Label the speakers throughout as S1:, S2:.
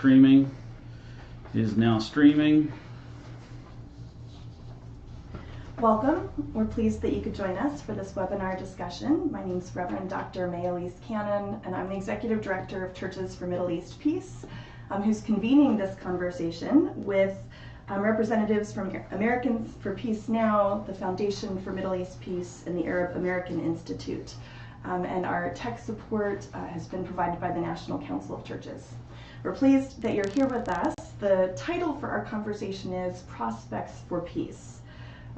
S1: streaming. It is now streaming.
S2: Welcome. We're pleased that you could join us for this webinar discussion. My name is Reverend Dr. Mae Elise Cannon, and I'm the Executive Director of Churches for Middle East Peace, who's convening this conversation with representatives from Americans for Peace Now, the Foundation for Middle East Peace, and the Arab American Institute. And our tech support has been provided by the National Council of Churches. We're pleased that you're here with us. The title for our conversation is Prospects for Peace: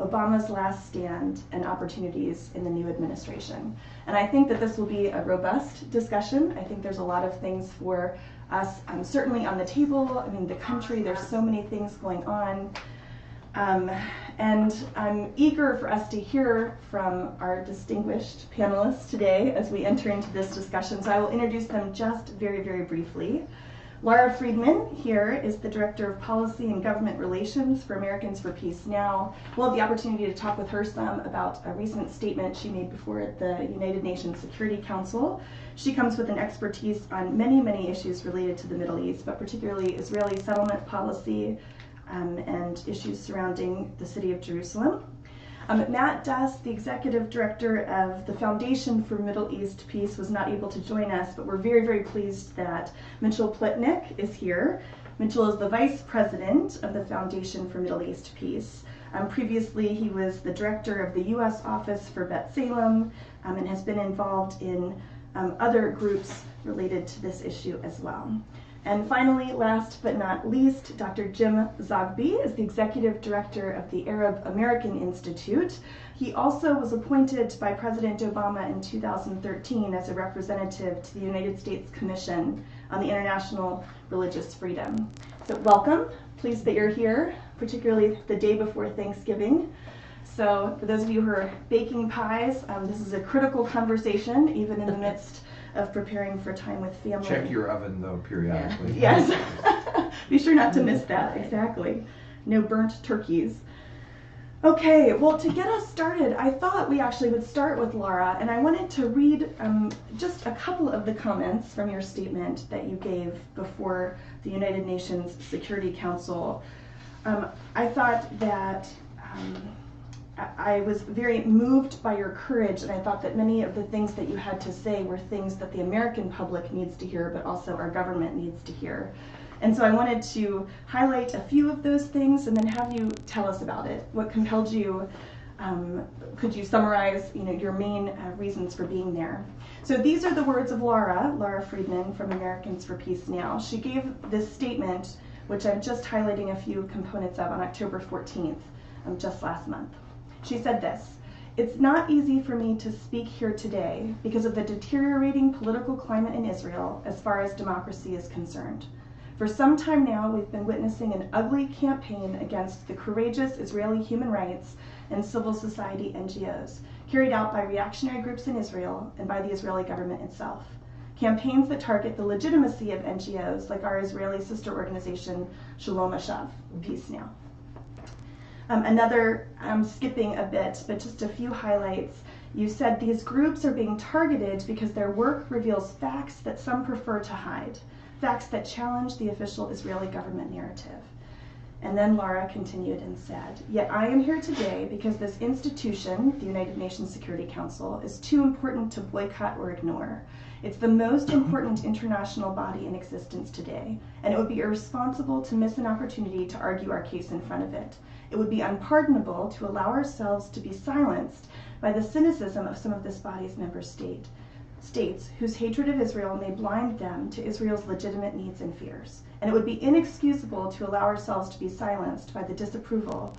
S2: Obama's Last Stand and Opportunities in the New Administration. And I think that this will be a robust discussion. I think there's a lot of things for us certainly on the table. I mean, the country, there's so many things going on. And I'm eager for us to hear from our distinguished panelists today as we enter into this discussion. So I will introduce them just very, very briefly. Lara Friedman here is the Director of Policy and Government Relations for Americans for Peace Now. We'll have the opportunity to talk with her some about a recent statement she made before the United Nations Security Council. She comes with an expertise on many, many issues related to the Middle East, but particularly Israeli settlement policy and issues surrounding the city of Jerusalem. Matt Duss, the Executive Director of the Foundation for Middle East Peace, was not able to join us, but we're very, very pleased that Mitchell Plitnick is here. Mitchell is the Vice President of the Foundation for Middle East Peace. Previously, he was the Director of the U.S. Office for Bet Salem and has been involved in other groups related to this issue as well. And finally, last but not least, Dr. Jim Zogby is the Executive Director of the Arab American Institute. He also was appointed by President Obama in 2013 as a representative to the United States Commission on the International Religious Freedom. So welcome, pleased that you're here, particularly the day before Thanksgiving. So for those of you who are baking pies, this is a critical conversation, even in the midst of preparing for time with family.
S3: Check your oven, though, periodically.
S2: Yeah. Yes. Be sure not to miss that. Exactly. No burnt turkeys. Okay, well, to get us started, I thought we actually would start with Lara, and I wanted to read just a couple of the comments from your statement that you gave before the United Nations Security Council. I thought that I was very moved by your courage, and I thought that many of the things that you had to say were things that the American public needs to hear, but also our government needs to hear. And so I wanted to highlight a few of those things and then have you tell us about it. What compelled you? Could you summarize, your main reasons for being there? So these are the words of Lara Friedman from Americans for Peace Now. She gave this statement, which I'm just highlighting a few components of, on October 14th, just last month. She said this: "It's not easy for me to speak here today because of the deteriorating political climate in Israel as far as democracy is concerned. For some time now, we've been witnessing an ugly campaign against the courageous Israeli human rights and civil society NGOs, carried out by reactionary groups in Israel and by the Israeli government itself. Campaigns that target the legitimacy of NGOs like our Israeli sister organization, Shalom Ashav, Peace Now." I'm skipping a bit, but just a few highlights. You said these groups are being targeted because their work reveals facts that some prefer to hide, facts that challenge the official Israeli government narrative. And then Lara continued and said, "Yet I am here today because this institution, the United Nations Security Council, is too important to boycott or ignore. It's the most important international body in existence today, and it would be irresponsible to miss an opportunity to argue our case in front of it. It would be unpardonable to allow ourselves to be silenced by the cynicism of some of this body's member states whose hatred of Israel may blind them to Israel's legitimate needs and fears. And it would be inexcusable to allow ourselves to be silenced by the disapproval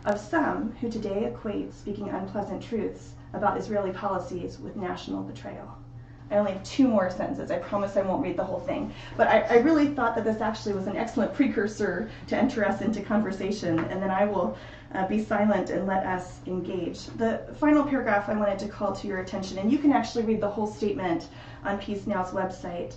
S2: of some who today equate speaking unpleasant truths about Israeli policies with national betrayal." I only have two more sentences. I promise I won't read the whole thing. But I really thought that this actually was an excellent precursor to enter us into conversation, and then I will be silent and let us engage. The final paragraph I wanted to call to your attention, and you can actually read the whole statement on Peace Now's website.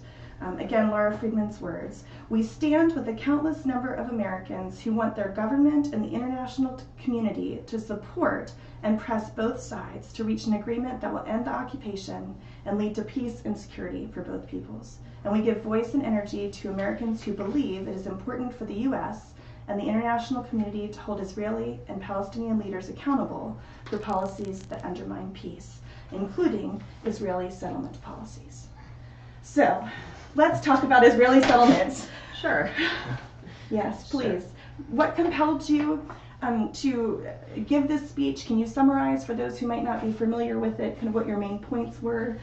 S2: Again, Lara Friedman's words: "We stand with the countless number of Americans who want their government and the international community to support and press both sides to reach an agreement that will end the occupation and lead to peace and security for both peoples. and we give voice and energy to Americans who believe it is important for the U.S. and the international community to hold Israeli and Palestinian leaders accountable for policies that undermine peace, including Israeli settlement policies. So, let's talk about Israeli settlements.
S4: Sure.
S2: Yes, please.
S4: Sure.
S2: What compelled you to give this speech? Can you summarize for those who might not be familiar with it, kind of what your main points were?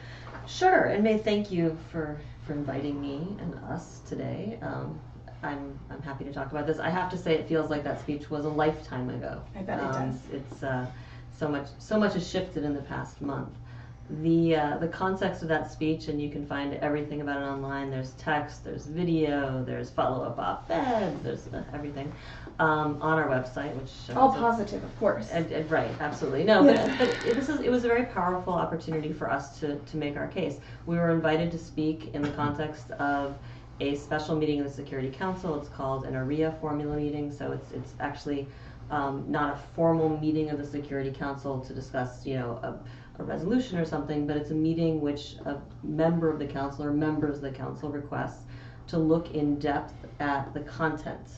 S4: Sure, and Mae, thank you for inviting me and us today. I'm happy to talk about this. I have to say, it feels like that speech was a lifetime ago.
S2: I bet it does.
S4: It's so much has shifted in the past month. The context of that speech, and you can find everything about it online. There's text, there's video, there's follow-up op-eds, there's everything on our website, which
S2: all positive, of course.
S4: Right, absolutely. No,
S2: Yeah.
S4: but it was a very powerful opportunity for us to make our case. We were invited to speak in the context of a special meeting of the Security Council. It's called an ARIA formula meeting, so it's actually not a formal meeting of the Security Council to discuss, a resolution or something, but it's a meeting which a member of the council or members of the council requests to look in depth at the content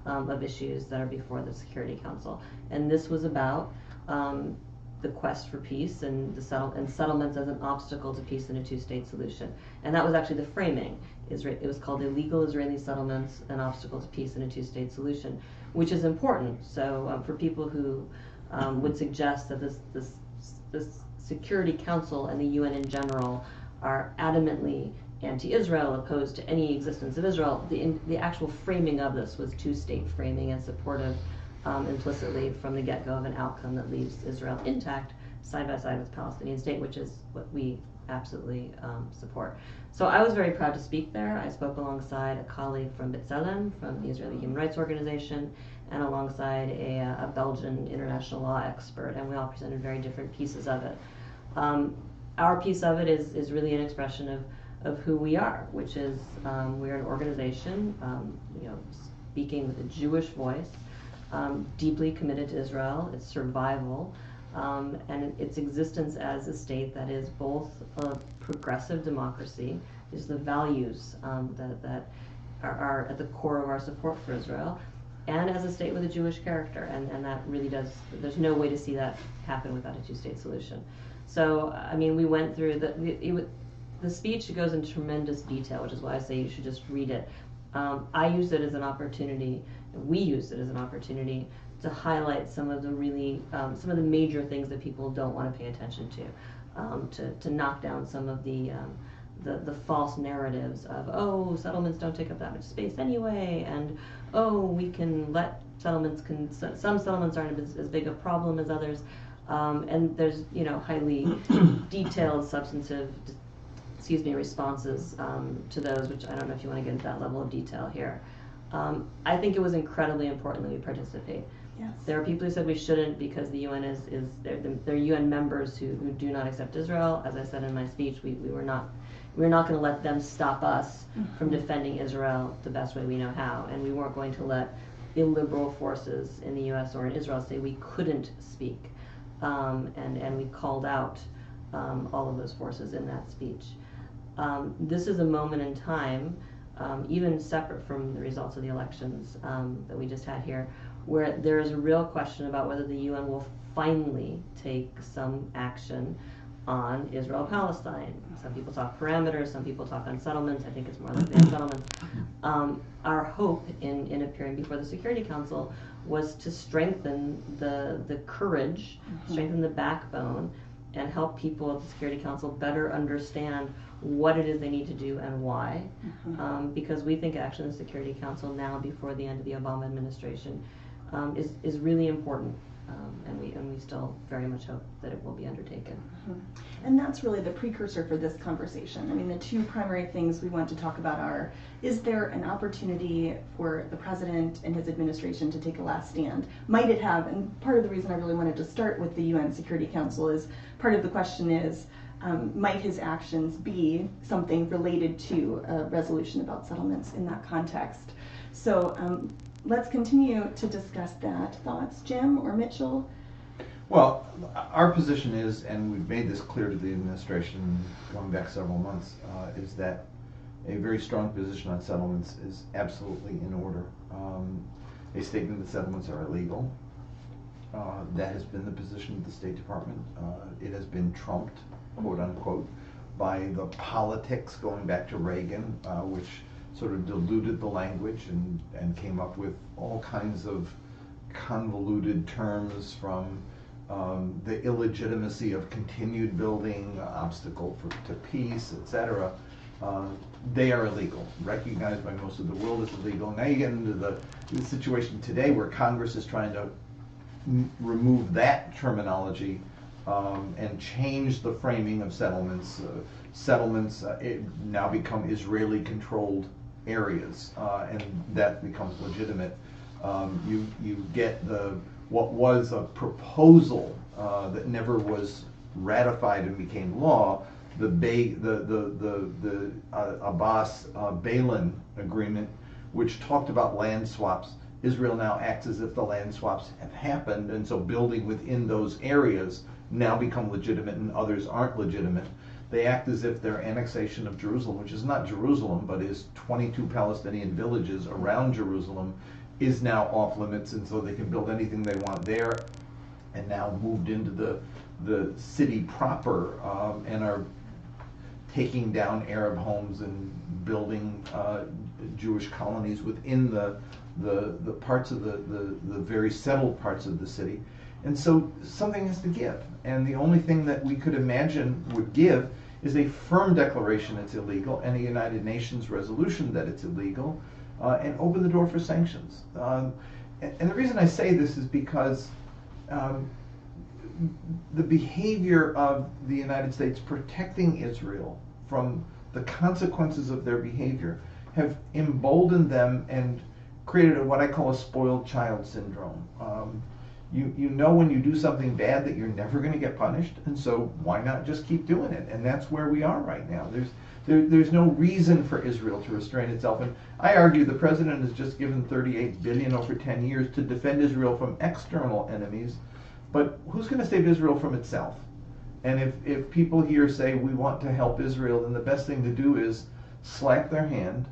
S4: of issues that are before the Security Council. And this was about the quest for peace and settlements as an obstacle to peace and a two-state solution. And that was actually the framing. It was called Illegal Israeli Settlements, an Obstacle to Peace and a Two-State Solution, which is important. So for people who would suggest that this Security Council and the UN in general are adamantly anti-Israel, opposed to any existence of Israel, the actual framing of this was two-state framing and supportive implicitly from the get-go of an outcome that leaves Israel intact side by side with the Palestinian state, which is what we absolutely support. So I was very proud to speak there. I spoke alongside a colleague from B'Tselem, from the Israeli Human Rights Organization, and alongside a Belgian international law expert, and we all presented very different pieces of it. Our piece of it is really an expression of who we are, which is we're an organization, speaking with a Jewish voice, deeply committed to Israel, its survival, and its existence as a state that is both a progressive democracy, is the values that are at the core of our support for Israel, and as a state with a Jewish character, and that really there's no way to see that happen without a two-state solution. So, we went through the speech goes into tremendous detail, which is why I say you should just read it. I used it as an opportunity, we used it as an opportunity to highlight some of the major things that people don't want to pay attention to knock down some of the false narratives of, settlements don't take up that much space anyway, and we can let some settlements aren't as big a problem as others, and there's highly detailed substantive responses to those, which I don't know if you want to get into that level of detail here. I think it was incredibly important that we participate.
S2: Yes.
S4: There are people who said we shouldn't because the UN they're UN members who do not accept Israel. As I said in my speech, we're not going to let them stop us from defending Israel the best way we know how, and we weren't going to let illiberal forces in the U.S. or in Israel say we couldn't speak, and we called out all of those forces in that speech. This is a moment in time, even separate from the results of the elections that we just had here, where there is a real question about whether the UN will finally take some action on Israel-Palestine. Some people talk parameters, some people talk on settlements. I think it's more likely on settlements. Our hope in appearing before the Security Council was to strengthen the courage, strengthen the backbone, and help people at the Security Council better understand what it is they need to do and why. Because we think action in the Security Council now, before the end of the Obama administration, is really important, and we still very much hope that it will be undertaken.
S2: And that's really the precursor for this conversation. The two primary things we want to talk about are, is there an opportunity for the president and his administration to take a last stand? Might it have? And part of the reason I really wanted to start with the UN Security Council is, part of the question is, might his actions be something related to a resolution about settlements in that context? So let's continue to discuss that. Thoughts, Jim or Mitchell?
S3: Well, our position is, and we've made this clear to the administration going back several months, is that a very strong position on settlements is absolutely in order. A statement that settlements are illegal, that has been the position of the State Department. It has been trumped, quote unquote, by the politics going back to Reagan, which sort of diluted the language and came up with all kinds of convoluted terms from the illegitimacy of continued building, obstacle to peace, etc. They are illegal, recognized by most of the world as illegal. Now you get into the situation today where Congress is trying to remove that terminology and change the framing of settlements. Settlements now become Israeli-controlled areas, and that becomes legitimate. You get what was a proposal that never was ratified and became law, the Abbas-Balin agreement, which talked about land swaps. Israel now acts as if the land swaps have happened, and so building within those areas now become legitimate and others aren't legitimate. They act as if their annexation of Jerusalem, which is not Jerusalem, but is 22 Palestinian villages around Jerusalem, is now off limits, and so they can build anything they want there, and now moved into the city proper, and are taking down Arab homes and building Jewish colonies within the parts of the very settled parts of the city. And so something has to give. And the only thing that we could imagine would give is a firm declaration it's illegal and a United Nations resolution that it's illegal, and open the door for sanctions. And the reason I say this is because the behavior of the United States protecting Israel from the consequences of their behavior have emboldened them and created what I call a spoiled child syndrome. You know when you do something bad that you're never going to get punished, and so why not just keep doing it? And that's where we are right now. There's no reason for Israel to restrain itself. And I argue the president has just given $38 billion over 10 years to defend Israel from external enemies, but who's going to save Israel from itself? And if people here say we want to help Israel, then the best thing to do is slack their hand,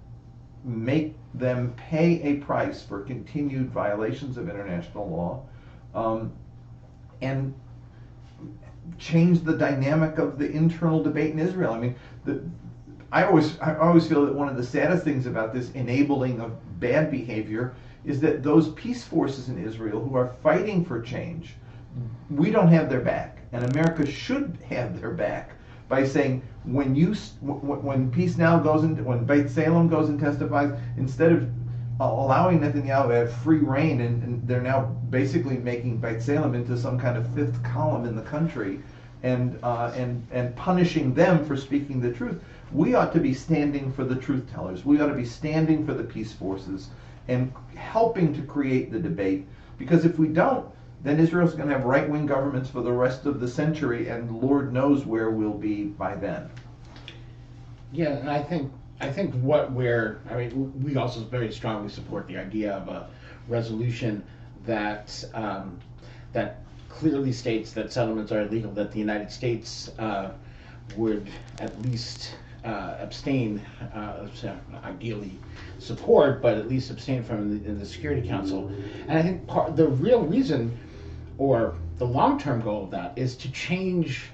S3: make them pay a price for continued violations of international law, and change the dynamic of the internal debate in Israel. I mean, I always feel that one of the saddest things about this enabling of bad behavior is that those peace forces in Israel who are fighting for change, we don't have their back, and America should have their back by saying when Peace Now goes in, when Beit Salem goes and testifies, instead of allowing Netanyahu to have free reign, and they're now basically making Beit Salem into some kind of fifth column in the country, and punishing them for speaking the truth. We ought to be standing for the truth tellers. We ought to be standing for the peace forces and helping to create the debate. Because if we don't, then Israel's going to have right-wing governments for the rest of the century, and Lord knows where we'll be by then.
S5: Yeah, and I think we also very strongly support the idea of a resolution that that clearly states that settlements are illegal, that the United States would at least abstain, ideally support, but at least abstain from in the Security Council. And I think the real reason, or the long-term goal of that, is to change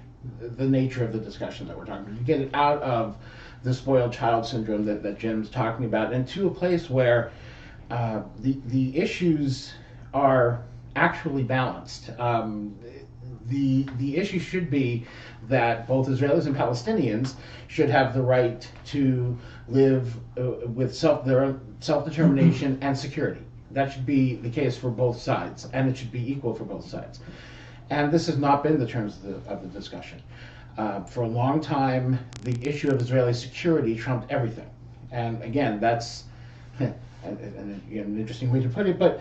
S5: the nature of the discussion that we're talking about, to get it out of the spoiled child syndrome that Jim's talking about, and to a place where the issues are actually balanced. The issue should be that both Israelis and Palestinians should have the right to live with their own self-determination and security. That should be the case for both sides, and it should be equal for both sides. And this has not been the terms of the discussion. For a long time, the issue of Israeli security trumped everything. And again, that's an interesting way to put it, but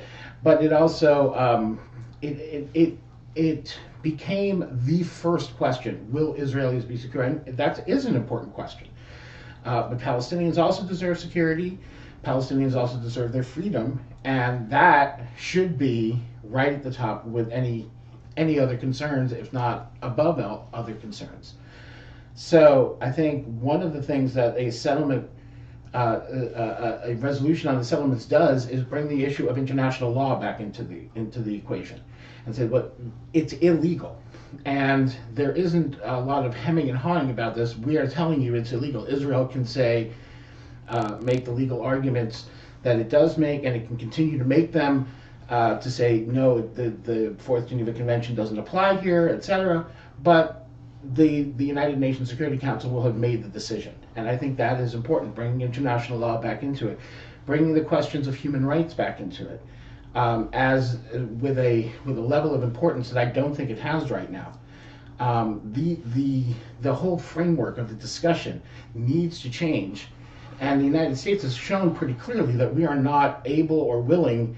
S5: it also it became the first question: will Israelis be secure? And that is an important question. But Palestinians also deserve security. Palestinians also deserve their freedom, and that should be right at the top with any other concerns, if not above other concerns. So I think one of the things that a settlement a resolution on the settlements does is bring the issue of international law back into the equation, and say, "But it's illegal." And there isn't a lot of hemming and hawing about this. We are telling you it's illegal. Israel can say, make the legal arguments that it does make, and it can continue to make them to say, no, the Fourth Geneva Convention doesn't apply here, etc. But the United Nations Security Council will have made the decision. And I think that is important, bringing international law back into it, bringing the questions of human rights back into it. As with a level of importance that I don't think it has right now. The whole framework of the discussion needs to change, and the United States has shown pretty clearly that we are not able or willing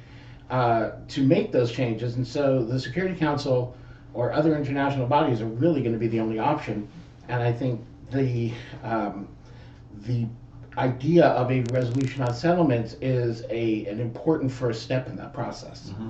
S5: to make those changes, and so the Security Council or other international bodies are really going to be the only option. And I think the idea of a resolution on settlements is an important first step in that process.
S3: Mm-hmm.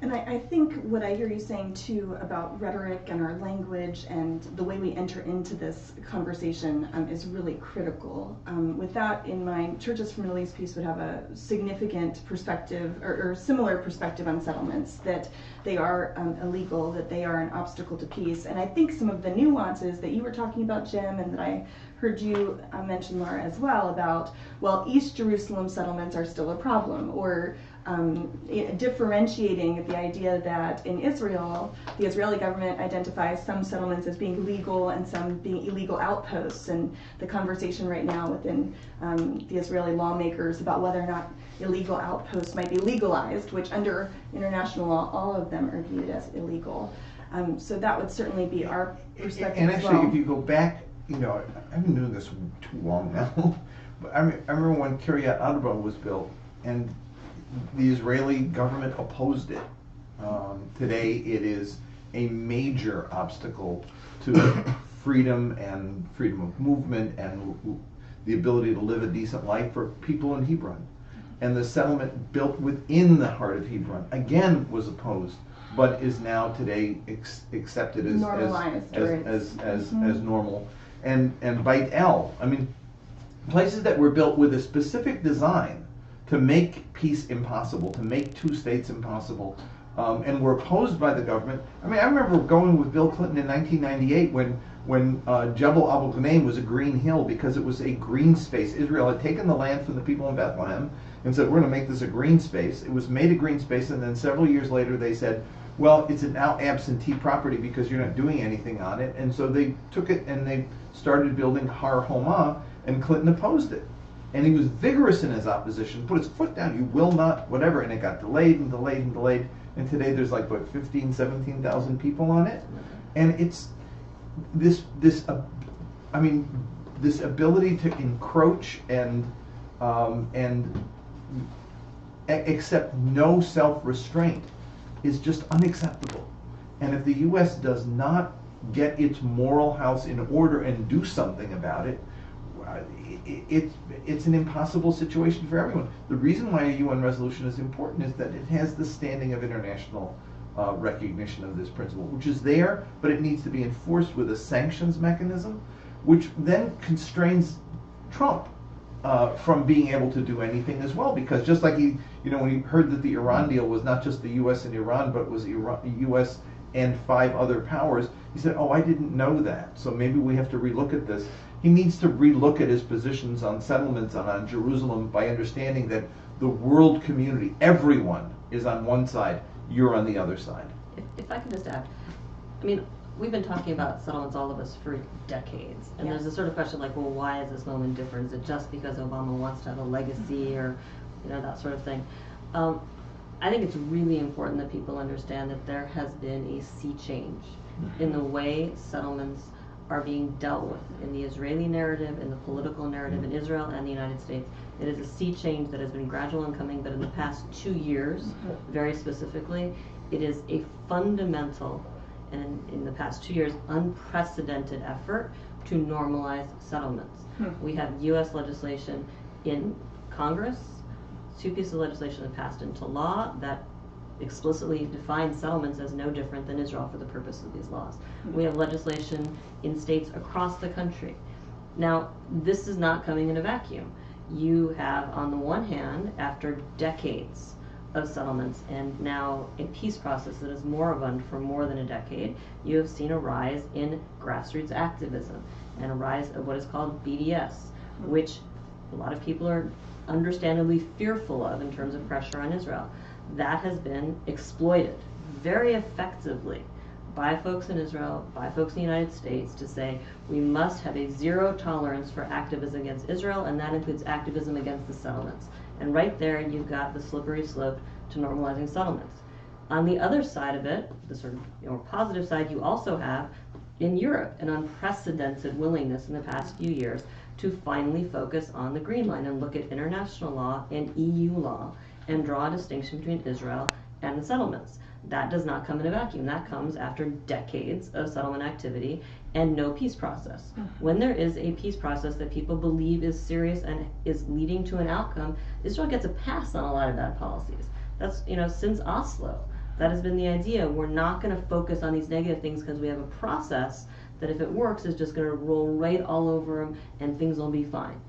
S2: And I think what I hear you saying too about rhetoric and our language and the way we enter into this conversation is really critical. With that in mind, Churches for Middle East Peace would have a significant perspective or similar perspective on settlements, that they are illegal, that they are an obstacle to peace. And I think some of the nuances that you were talking about, Jim, and that I heard you mention, Lara, as well, about, well, East Jerusalem settlements are still a problem, or differentiating the idea that in Israel, the Israeli government identifies some settlements as being legal and some being illegal outposts, and the conversation right now within the Israeli lawmakers about whether or not illegal outposts might be legalized, which under international law, all of them are viewed as illegal. So that would certainly be our perspective
S3: and
S2: as
S3: actually,
S2: well.
S3: if you go back, you know, I've been doing this too long now, but I remember when Kiryat Arba was built, and the Israeli government opposed it. Today it is a major obstacle to freedom of movement and the ability to live a decent life for people in Hebron. And the settlement built within the heart of Hebron, again, was opposed, but is now today accepted as normal. And Beit El, I mean, places that were built with a specific design to make peace impossible, to make two states impossible, and were opposed by the government. I mean, I remember going with Bill Clinton in 1998 when Jebel Abu Ghneim was a green hill because it was a green space. Israel had taken the land from the people in Bethlehem and said, we're going to make this a green space. It was made a green space, and then several years later they said, well, it's now absentee property because you're not doing anything on it. And so they took it and they started building Har Homa, and Clinton opposed it. And he was vigorous in his opposition, put his foot down, you will not, whatever, and it got delayed and delayed and delayed, and today there's like, what, 15, 17,000 people on it? And it's this ability to encroach and accept no self-restraint is just unacceptable. And if the U.S. does not get its moral house in order and do something about it, it's an impossible situation for everyone. The reason why a UN resolution is important is that it has the standing of international recognition of this principle, which is there, but it needs to be enforced with a sanctions mechanism, which then constrains Trump from being able to do anything as well, because just like he, when he heard that the Iran deal was not just the U.S. and Iran, but was U.S. and 5 other powers, he said, oh, I didn't know that, so maybe we have to relook at this. He needs to relook at his positions on settlements and on Jerusalem by understanding that the world community, everyone, is on one side, you're on the other side.
S4: If I could just add, I mean, we've been talking about settlements, all of us, for decades. And there's this sort of question like, well, why is this moment different? Is it just because Obama wants to have a legacy or, that sort of thing? I think it's really important that people understand that there has been a sea change in the way settlements are being dealt with in the Israeli narrative, in the political narrative in Israel and the United States. It is a sea change that has been gradual and coming, but in the past 2 years, very specifically, it is a fundamental, and in the past 2 years, unprecedented effort to normalize settlements. We have U.S. legislation in Congress, 2 pieces of legislation that passed into law that explicitly defines settlements as no different than Israel for the purpose of these laws. We have legislation in states across the country. Now, this is not coming in a vacuum. you have, on the one hand, after decades of settlements and now a peace process that is moribund for more than a decade, you have seen a rise in grassroots activism and a rise of what is called BDS, which a lot of people are understandably fearful of in terms of pressure on Israel. That has been exploited very effectively by folks in Israel, by folks in the United States, to say we must have a zero tolerance for activism against Israel, and that includes activism against the settlements. And right there, you've got the slippery slope to normalizing settlements. On the other side of it, the sort of more positive side, you also have in Europe an unprecedented willingness in the past few years to finally focus on the Green Line and look at international law and EU law and draw a distinction between Israel and the settlements. That does not come in a vacuum. That comes after decades of settlement activity and no peace process. When there is a peace process that people believe is serious and is leading to an outcome, Israel gets a pass on a lot of bad policies. That's, since Oslo, that has been the idea. We're not going to focus on these negative things because we have a process that, if it works, is just going to roll right all over them and things will be fine.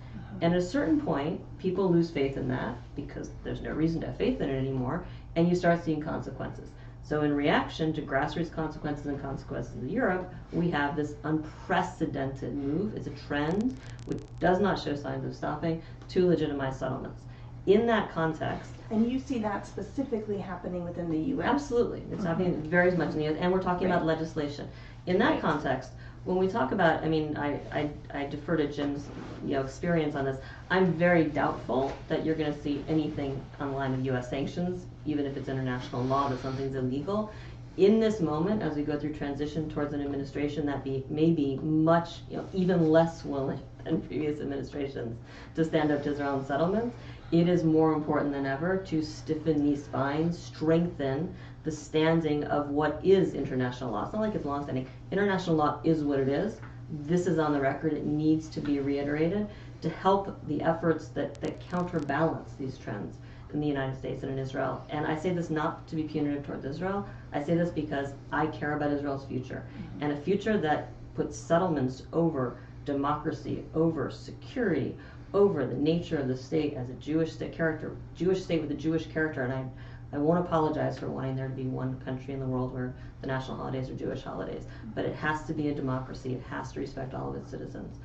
S4: And at a certain point, people lose faith in that because there's no reason to have faith in it anymore, and you start seeing consequences. So in reaction to grassroots consequences and consequences in Europe, we have this unprecedented move. It's a trend which does not show signs of stopping to legitimize settlements. In that context,
S2: and you see that specifically happening within the U.S.?
S4: Absolutely. It's happening very much in the U.S., and we're talking about legislation. In that context, when we talk about, I defer to Jim's experience on this. I'm very doubtful that you're going to see anything on the line of U.S. sanctions, even if it's international law that something's illegal. In this moment, as we go through transition towards an administration that may be much, even less willing than previous administrations to stand up to Israel and settlements, it is more important than ever to stiffen these spines, strengthen the standing of what is international law. It's not like it's long-standing. International law is what it is. This is on the record. It needs to be reiterated to help the efforts that counterbalance these trends in the United States and in Israel. And I say this not to be punitive towards Israel. I say this because I care about Israel's future, and a future that puts settlements over democracy, over security, over the nature of the state as a Jewish state with a Jewish character. And I won't apologize for wanting there to be one country in the world where the national holidays are Jewish holidays, but it has to be a democracy. It has to respect all of its citizens.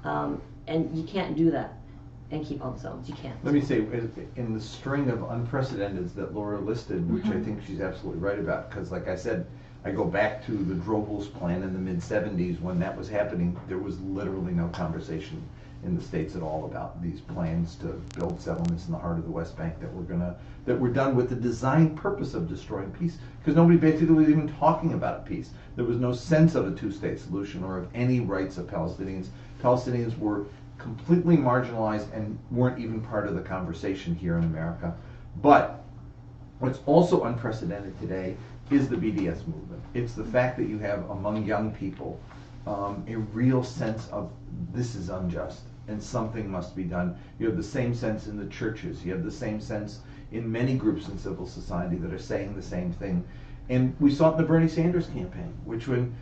S4: And you can't do that and keep all the settlements. You can't.
S3: Let me say, in the string of unprecedenteds that Laura listed, which I think she's absolutely right about, because like I said, I go back to the Drobel's plan in the mid-'70s. When that was happening, there was literally no conversation in the States at all about these plans to build settlements in the heart of the West Bank that were done with the design purpose of destroying peace, because nobody basically was even talking about peace. There was no sense of a two-state solution or of any rights of Palestinians. Palestinians were completely marginalized and weren't even part of the conversation here in America. But what's also unprecedented today is the BDS movement. It's the fact that you have among young people a real sense of this is unjust and something must be done. You have the same sense in the churches. You have the same sense in many groups in civil society that are saying the same thing. And we saw it in the Bernie Sanders campaign, which when,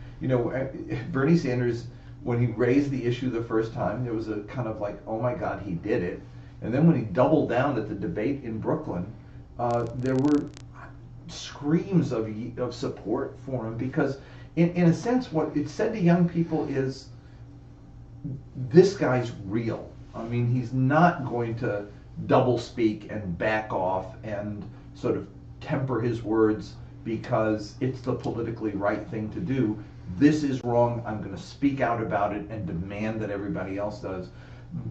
S3: Bernie Sanders, when he raised the issue the first time, there was a kind of like, oh my God, he did it. And then when he doubled down at the debate in Brooklyn, there were screams of support for him, because in a sense what it said to young people is, this guy's real. I mean, he's not going to double speak and back off and sort of temper his words because it's the politically right thing to do. This is wrong. I'm going to speak out about it and demand that everybody else does.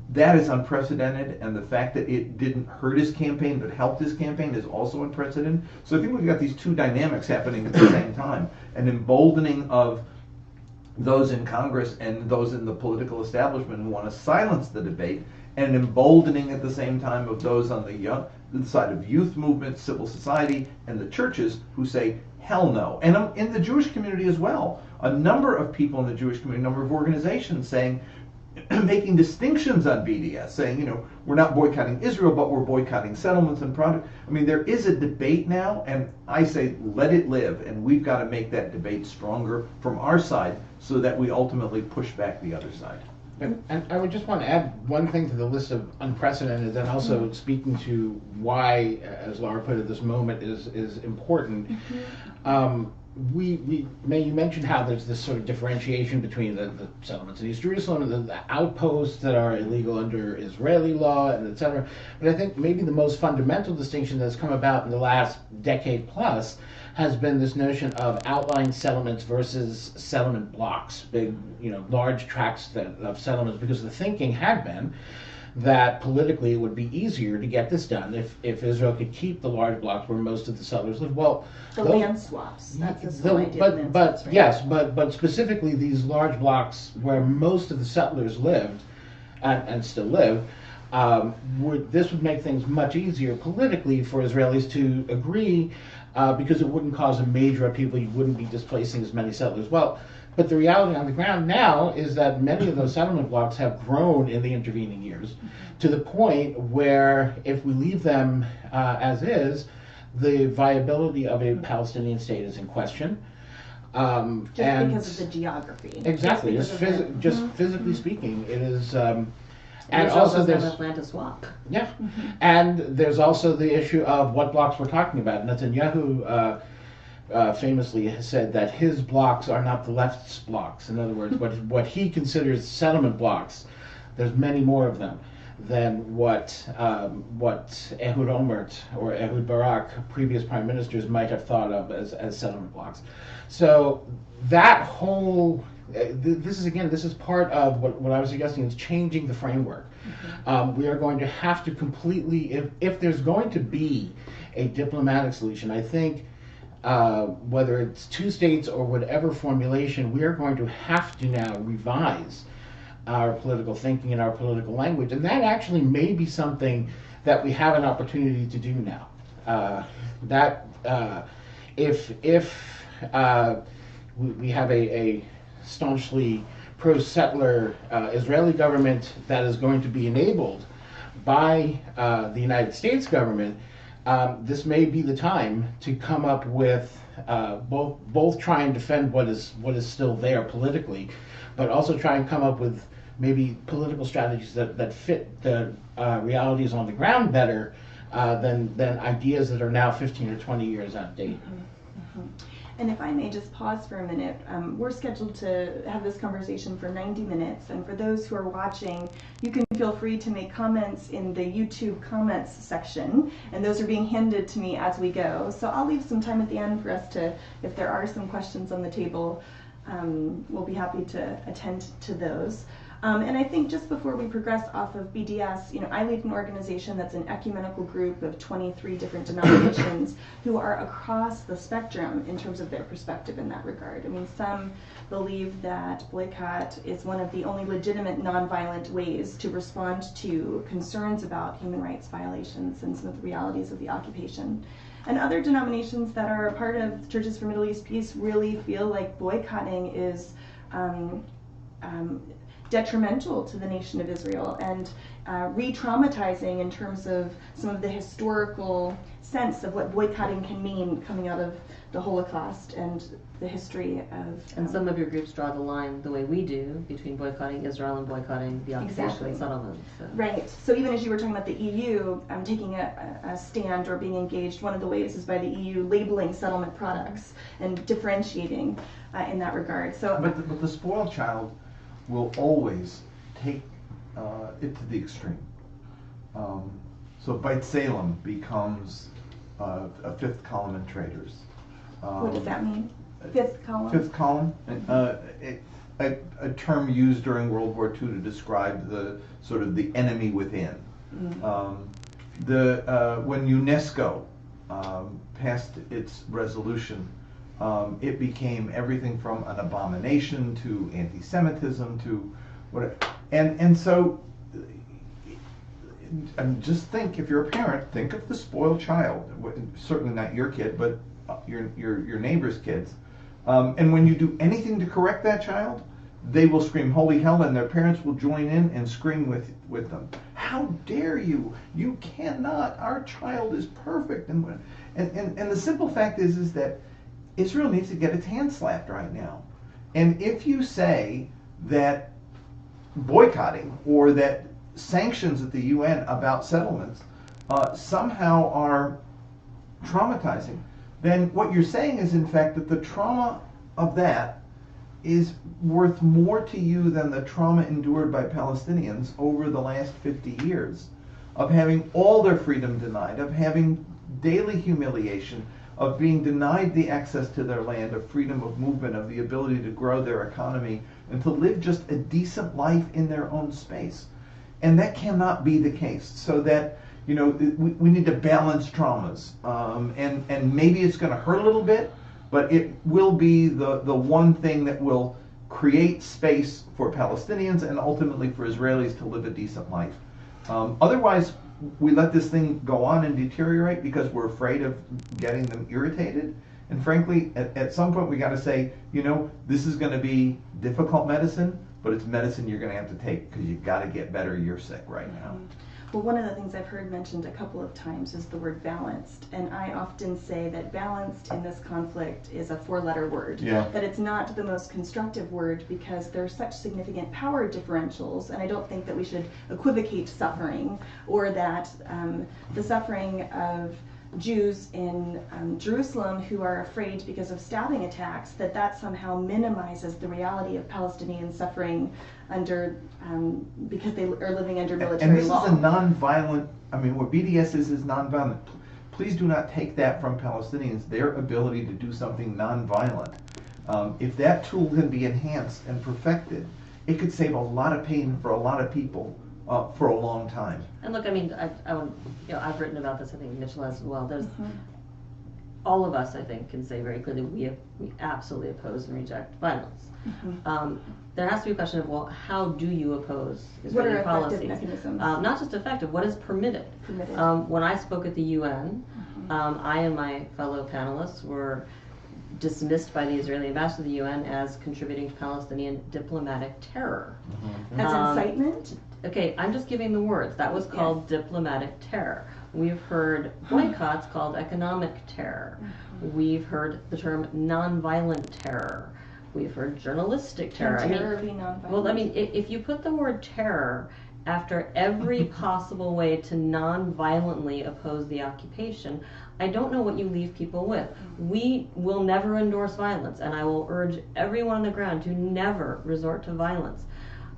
S3: That is unprecedented, and the fact that it didn't hurt his campaign but helped his campaign is also unprecedented. So I think we've got these two dynamics happening at the same time. An emboldening of those in Congress and those in the political establishment who want to silence the debate, and an emboldening at the same time of those on the side of youth movements, civil society, and the churches who say, hell no. And in the Jewish community as well, a number of people in the Jewish community, a number of organizations saying, making distinctions on BDS, saying, we're not boycotting Israel, but we're boycotting settlements and product. I mean, there is a debate now, and I say let it live, and we've got to make that debate stronger from our side so that we ultimately push back the other side.
S5: And I would just want to add one thing to the list of unprecedented, and also speaking to why, as Lara put it, this moment is important. Mae, you mentioned how there's this sort of differentiation between the settlements in East Jerusalem and the outposts that are illegal under Israeli law, and et cetera. But I think maybe the most fundamental distinction that's come about in the last decade plus has been this notion of outlying settlements versus settlement blocks, big, large tracts of settlements, because the thinking had been that politically it would be easier to get this done if Israel could keep the large blocks where most of the settlers live. Well,
S2: land swaps. That's the whole idea of land swaps, right?
S5: Yes, but specifically these large blocks where most of the settlers lived and still live, this would make things much easier politically for Israelis to agree, because it wouldn't cause a major upheaval. You wouldn't be displacing as many settlers. Well, but the reality on the ground now is that many of those settlement blocks have grown in the intervening years to the point where if we leave them as is, the viability of a Palestinian state is in question.
S2: Just because of the geography.
S5: Exactly. Just physically speaking, it is.
S4: And also there's Atlanta swap.
S5: Yeah, and there's also the issue of what blocks we're talking about. Netanyahu famously has said that his blocks are not the left's blocks. In other words, what he considers settlement blocks, there's many more of them than what Ehud Olmert or Ehud Barak, previous prime ministers, might have thought of as settlement blocks. So that whole this is part of what I was suggesting is changing the framework. We are going to have to completely, if there's going to be a diplomatic solution, I think whether it's two states or whatever formulation, we are going to have to now revise our political thinking and our political language, and that actually may be something that we have an opportunity to do now. If we have a staunchly pro-settler Israeli government that is going to be enabled by the United States government, this may be the time to come up with both try and defend what is still there politically, but also try and come up with maybe political strategies that fit the realities on the ground better than ideas that are now 15 or 20 years outdated.
S2: And if I may just pause for a minute, we're scheduled to have this conversation for 90 minutes, and for those who are watching, you can feel free to make comments in the YouTube comments section, and those are being handed to me as we go. So I'll leave some time at the end for us to, if there are some questions on the table, we'll be happy to attend to those. And I think just before we progress off of BDS, I lead an organization that's an ecumenical group of 23 different denominations who are across the spectrum in terms of their perspective in that regard. I mean, some believe that boycott is one of the only legitimate nonviolent ways to respond to concerns about human rights violations and some of the realities of the occupation. And other denominations that are a part of Churches for Middle East Peace really feel like boycotting is detrimental to the nation of Israel and re-traumatizing in terms of some of the historical sense of what boycotting can mean coming out of the Holocaust and the history of...
S4: And some of your groups draw the line the way we do between boycotting Israel and boycotting the occupation settlements. So.
S2: Right. So even as you were talking about the EU taking a stand or being engaged, one of the ways is by the EU labeling settlement products and differentiating in that regard. So,
S3: but the spoiled child will always take it to the extreme. So Beit Salem becomes a fifth column in traders.
S2: What does that mean? Fifth column? Fifth column,
S3: a term used during World War II to describe the sort of the enemy within. When UNESCO passed its resolution, it became everything from an abomination to anti-Semitism to whatever. And so, just think, if you're a parent, think of the spoiled child. Certainly not your kid, but your neighbor's kids. And when you do anything to correct that child, they will scream holy hell, and their parents will join in and scream with them. How dare you? You cannot. Our child is perfect. And the simple fact is that Israel needs to get its hand slapped right now. And if you say that boycotting or that sanctions at the UN about settlements somehow are traumatizing, then what you're saying is in fact that the trauma of that is worth more to you than the trauma endured by Palestinians over the last 50 years of having all their freedom denied, of having daily humiliation, of being denied the access to their land, of freedom of movement, of the ability to grow their economy, and to live just a decent life in their own space. And that cannot be the case. So that, you know, we need to balance traumas. And maybe it's going to hurt a little bit, but it will be the one thing that will create space for Palestinians and ultimately for Israelis to live a decent life. Otherwise, we let this thing go on and deteriorate because we're afraid of getting them irritated. And frankly, at some point we got to say, you know, this is going to be difficult medicine, but it's medicine you're going to have to take because you've got to get better. You're sick right now.
S2: Well, one of the things I've heard mentioned a couple of times is the word balanced. And I often say that balanced in this conflict is a 4-letter word.
S3: Yeah.
S2: That it's not the most constructive word because there are such significant power differentials. And I don't think that we should equivocate suffering, or that the suffering of Jews in Jerusalem who are afraid because of stabbing attacks, that somehow minimizes the reality of Palestinian suffering under because they are living under military law.
S3: And this is a nonviolent, I mean, what BDS is nonviolent. Please do not take that from Palestinians, their ability to do something nonviolent. If that tool can be enhanced and perfected, it could save a lot of pain for a lot of people for a long time.
S4: And look, I mean, I've written about this. I think Mitchell has as well. There's all of us, I think, can say very clearly we absolutely oppose and reject violence. There has to be a question of, well, how do you oppose Israeli policies?
S2: What are effective mechanisms?
S4: Not just effective, what is permitted? When I spoke at the UN, I and my fellow panelists were dismissed by the Israeli ambassador to the UN as contributing to Palestinian diplomatic terror.
S2: As incitement?
S4: Okay, I'm just giving the words. That was called diplomatic terror. We've heard boycotts called economic terror. We've heard the term nonviolent terror. We've heard journalistic terror.
S2: Can terror be nonviolent?
S4: Well, I mean, if you put the word terror after every possible way to non-violently oppose the occupation, I don't know what you leave people with. We will never endorse violence, and I will urge everyone on the ground to never resort to violence.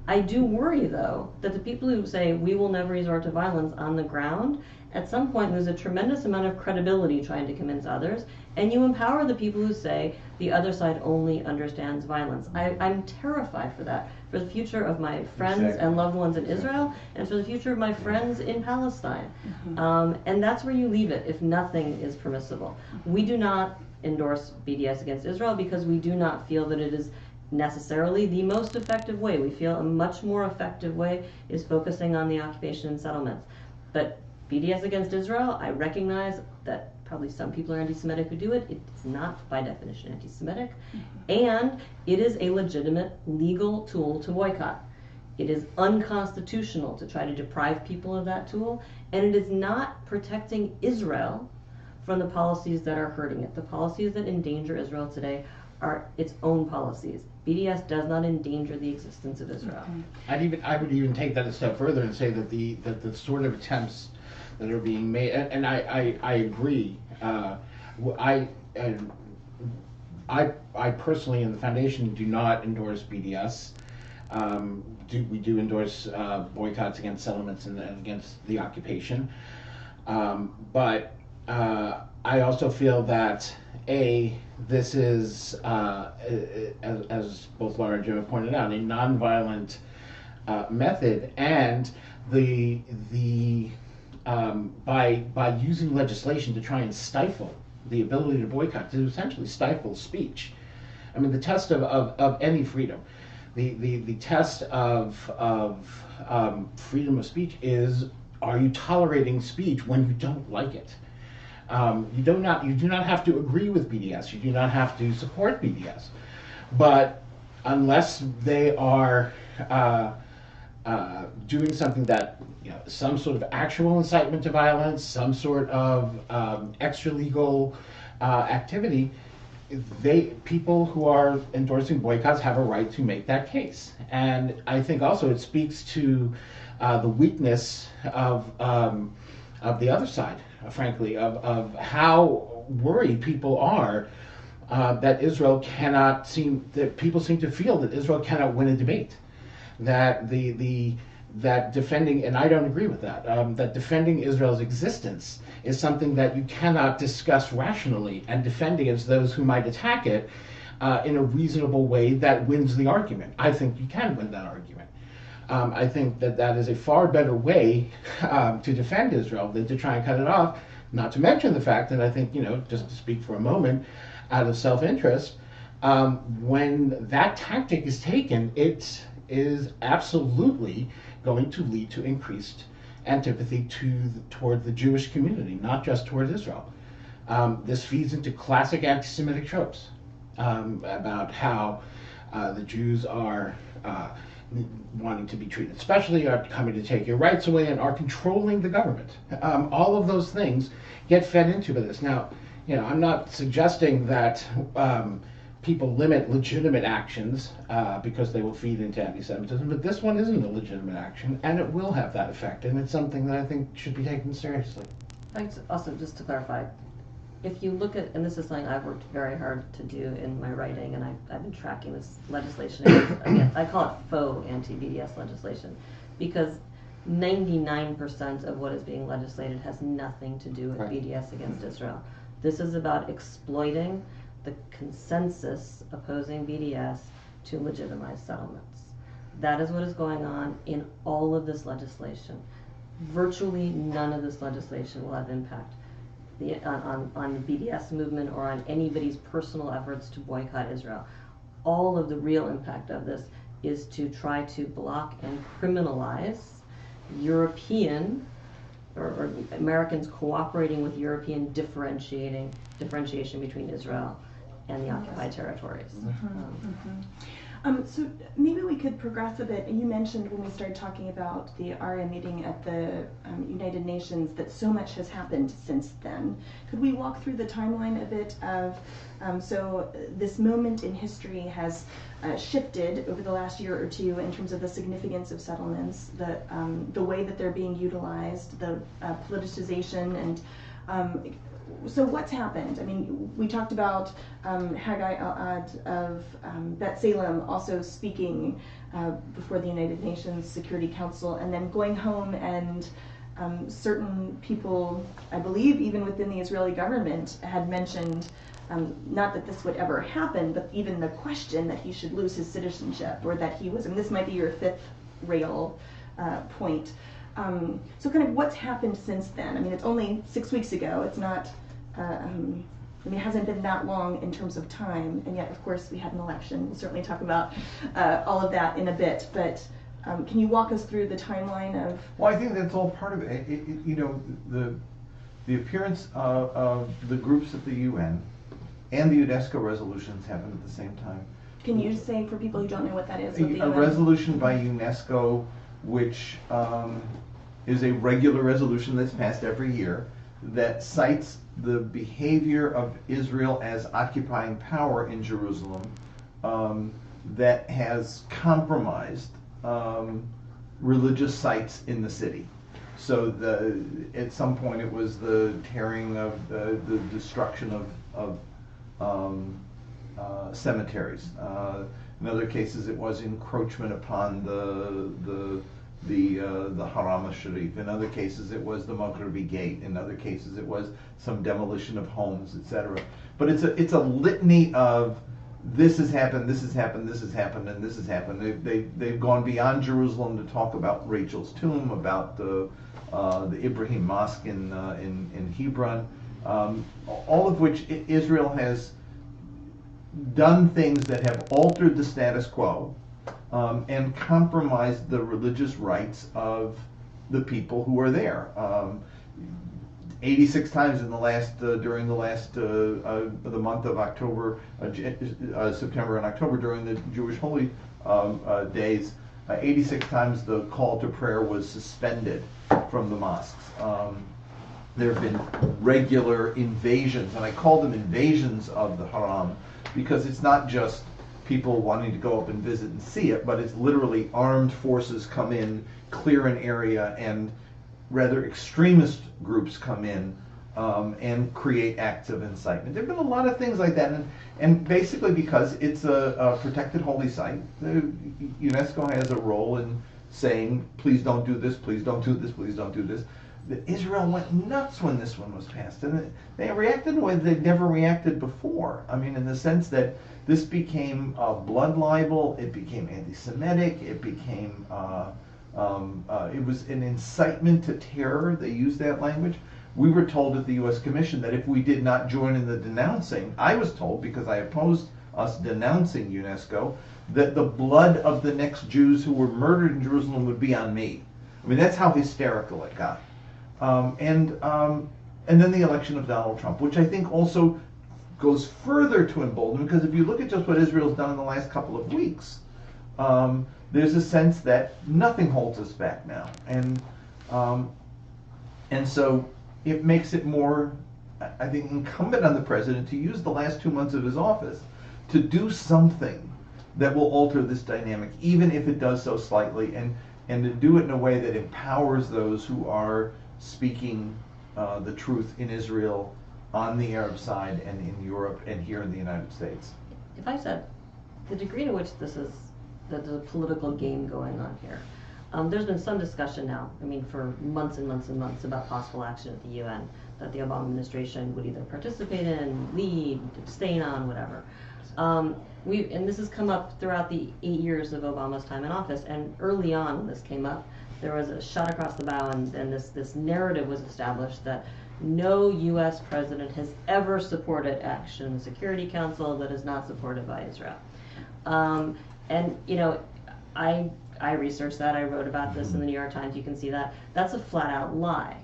S4: I do worry, though, that the people who say we will never resort to violence on the ground, at some point lose a tremendous amount of credibility trying to convince others, and you empower the people who say the other side only understands violence. I'm terrified for that, for the future of my friends and loved ones in Israel, and for the future of my friends in Palestine. And that's where you leave it if nothing is permissible. We do not endorse BDS against Israel because we do not feel that it is necessarily the most effective way. We feel a much more effective way is focusing on the occupation and settlements. But BDS against Israel, I recognize that probably some people are anti-Semitic who do it. It's not by definition anti-Semitic. And it is a legitimate legal tool to boycott. It is unconstitutional to try to deprive people of that tool, and it is not protecting Israel from the policies that are hurting it. The policies that endanger Israel today are its own policies. BDS does not endanger the existence of Israel.
S5: I would even take that a step further and say that the sort of attempts that are being made, and I agree. I personally, in the foundation, do not endorse BDS. We do endorse boycotts against settlements and against the occupation. But I also feel that this is, as both Lara and Joe have pointed out, a nonviolent method, and by using legislation to try and stifle the ability to boycott, to essentially stifle speech. I mean, the test of any freedom, the test of freedom of speech is: are you tolerating speech when you don't like it? You do not have to agree with BDS. You do not have to support BDS, but unless they are doing something that, some sort of actual incitement to violence, some sort of extra legal activity, people who are endorsing boycotts have a right to make that case. And I think also it speaks to the weakness of the other side, frankly, of how worried people are that people seem to feel that Israel cannot win a debate. That that defending, and I don't agree with that, that defending Israel's existence is something that you cannot discuss rationally and defend against those who might attack it in a reasonable way that wins the argument. I think you can win that argument. I think that is a far better way to defend Israel than to try and cut it off, not to mention the fact that I think, just to speak for a moment, out of self-interest, when that tactic is taken, it is absolutely going to lead to increased antipathy toward the Jewish community, not just toward Israel. This feeds into classic anti-Semitic tropes about how the Jews are wanting to be treated, especially are coming to take your rights away and are controlling the government. All of those things get fed into by this. Now, I'm not suggesting that people limit legitimate actions because they will feed into anti-Semitism, but this one isn't a legitimate action, and it will have that effect, and it's something that I think should be taken seriously.
S4: Thanks. Also, just to clarify, if you look at, and this is something I've worked very hard to do in my writing, and I've been tracking this legislation, again, I call it faux anti-BDS legislation, because 99% of what is being legislated has nothing to do with BDS against Israel. This is about exploiting the consensus opposing BDS to legitimize settlements. That is what is going on in all of this legislation. Virtually none of this legislation will have impact on the BDS movement or on anybody's personal efforts to boycott Israel. All of the real impact of this is to try to block and criminalize European or Americans cooperating with European differentiation between Israel and the occupied territories.
S2: So maybe we could progress a bit. You mentioned when we started talking about the ARIA meeting at the United Nations that so much has happened since then. Could we walk through the timeline a bit of, so this moment in history has shifted over the last year or two in terms of the significance of settlements, the way that they're being utilized, the politicization, and so what's happened? I mean, we talked about Haggai Al-Ad of Bet Salem also speaking before the United Nations Security Council, and then going home, and certain people, I believe even within the Israeli government, had mentioned not that this would ever happen, but even the question that he should lose his citizenship, or that he was, and this might be your fifth rail point. So kind of what's happened since then? I mean, it's only 6 weeks ago. It's not, it hasn't been that long in terms of time, and yet, of course, we had an election. We'll certainly talk about all of that in a bit, but can you walk us through the timeline of...
S3: Well, I think that's all part of it. The appearance of the groups at the UN and the UNESCO resolutions happened at the same time.
S2: Can you say, for people who don't know what that is?
S3: A resolution by UNESCO, which is a regular resolution that's passed every year, that cites the behavior of Israel as occupying power in Jerusalem that has compromised religious sites in the city. So at some point it was the tearing of the destruction of cemeteries. In other cases it was encroachment upon the Haram al-Sharif. In other cases it was the Maghribi Gate. In other cases it was some demolition of homes, etc. But it's a litany of this has happened, this has happened, this has happened, and this has happened. They've gone beyond Jerusalem to talk about Rachel's tomb, about the Ibrahim Mosque in Hebron, all of which Israel has done things that have altered the status quo and compromised the religious rights of the people who are there. 86 times in the last during the last the month of October, September and October, during the Jewish holy days, 86 times the call to prayer was suspended from the mosques. There have been regular invasions, and I call them invasions of the Haram because it's not just people wanting to go up and visit and see it, but it's literally armed forces come in, clear an area, and rather extremist groups come in and create acts of incitement. There have been a lot of things like that, and basically because it's a protected holy site, the UNESCO has a role in saying, please don't do this, please don't do this, please don't do this. Israel went nuts when this one was passed, and they reacted in a way they'd never reacted before. I mean, in the sense that this became blood libel, it became anti-Semitic, it became, it was an incitement to terror. They used that language. We were told at the U.S. Commission that if we did not join in the denouncing, I was told, because I opposed us denouncing UNESCO, that the blood of the next Jews who were murdered in Jerusalem would be on me. I mean, that's how hysterical it got. And then the election of Donald Trump, which I think also goes further to embolden, because if you look at just what Israel's done in the last couple of weeks, there's a sense that nothing holds us back now, and so it makes it more, I think, incumbent on the president to use the last 2 months of his office to do something that will alter this dynamic, even if it does so slightly, and to do it in a way that empowers those who are speaking the truth in Israel, on the Arab side, and in Europe, and here in the United States.
S4: If I said the degree to which this is there's a political game going on here, there's been some discussion now, I mean, for months and months and months, about possible action at the UN that the Obama administration would either participate in, lead, abstain on, whatever. And this has come up throughout the 8 years of Obama's time in office, and early on when this came up, there was a shot across the bow, and this narrative was established that no U.S. president has ever supported action in the Security Council that is not supported by Israel. And, you know, I researched that. I wrote about this in the New York Times. You can see that. That's a flat-out lie.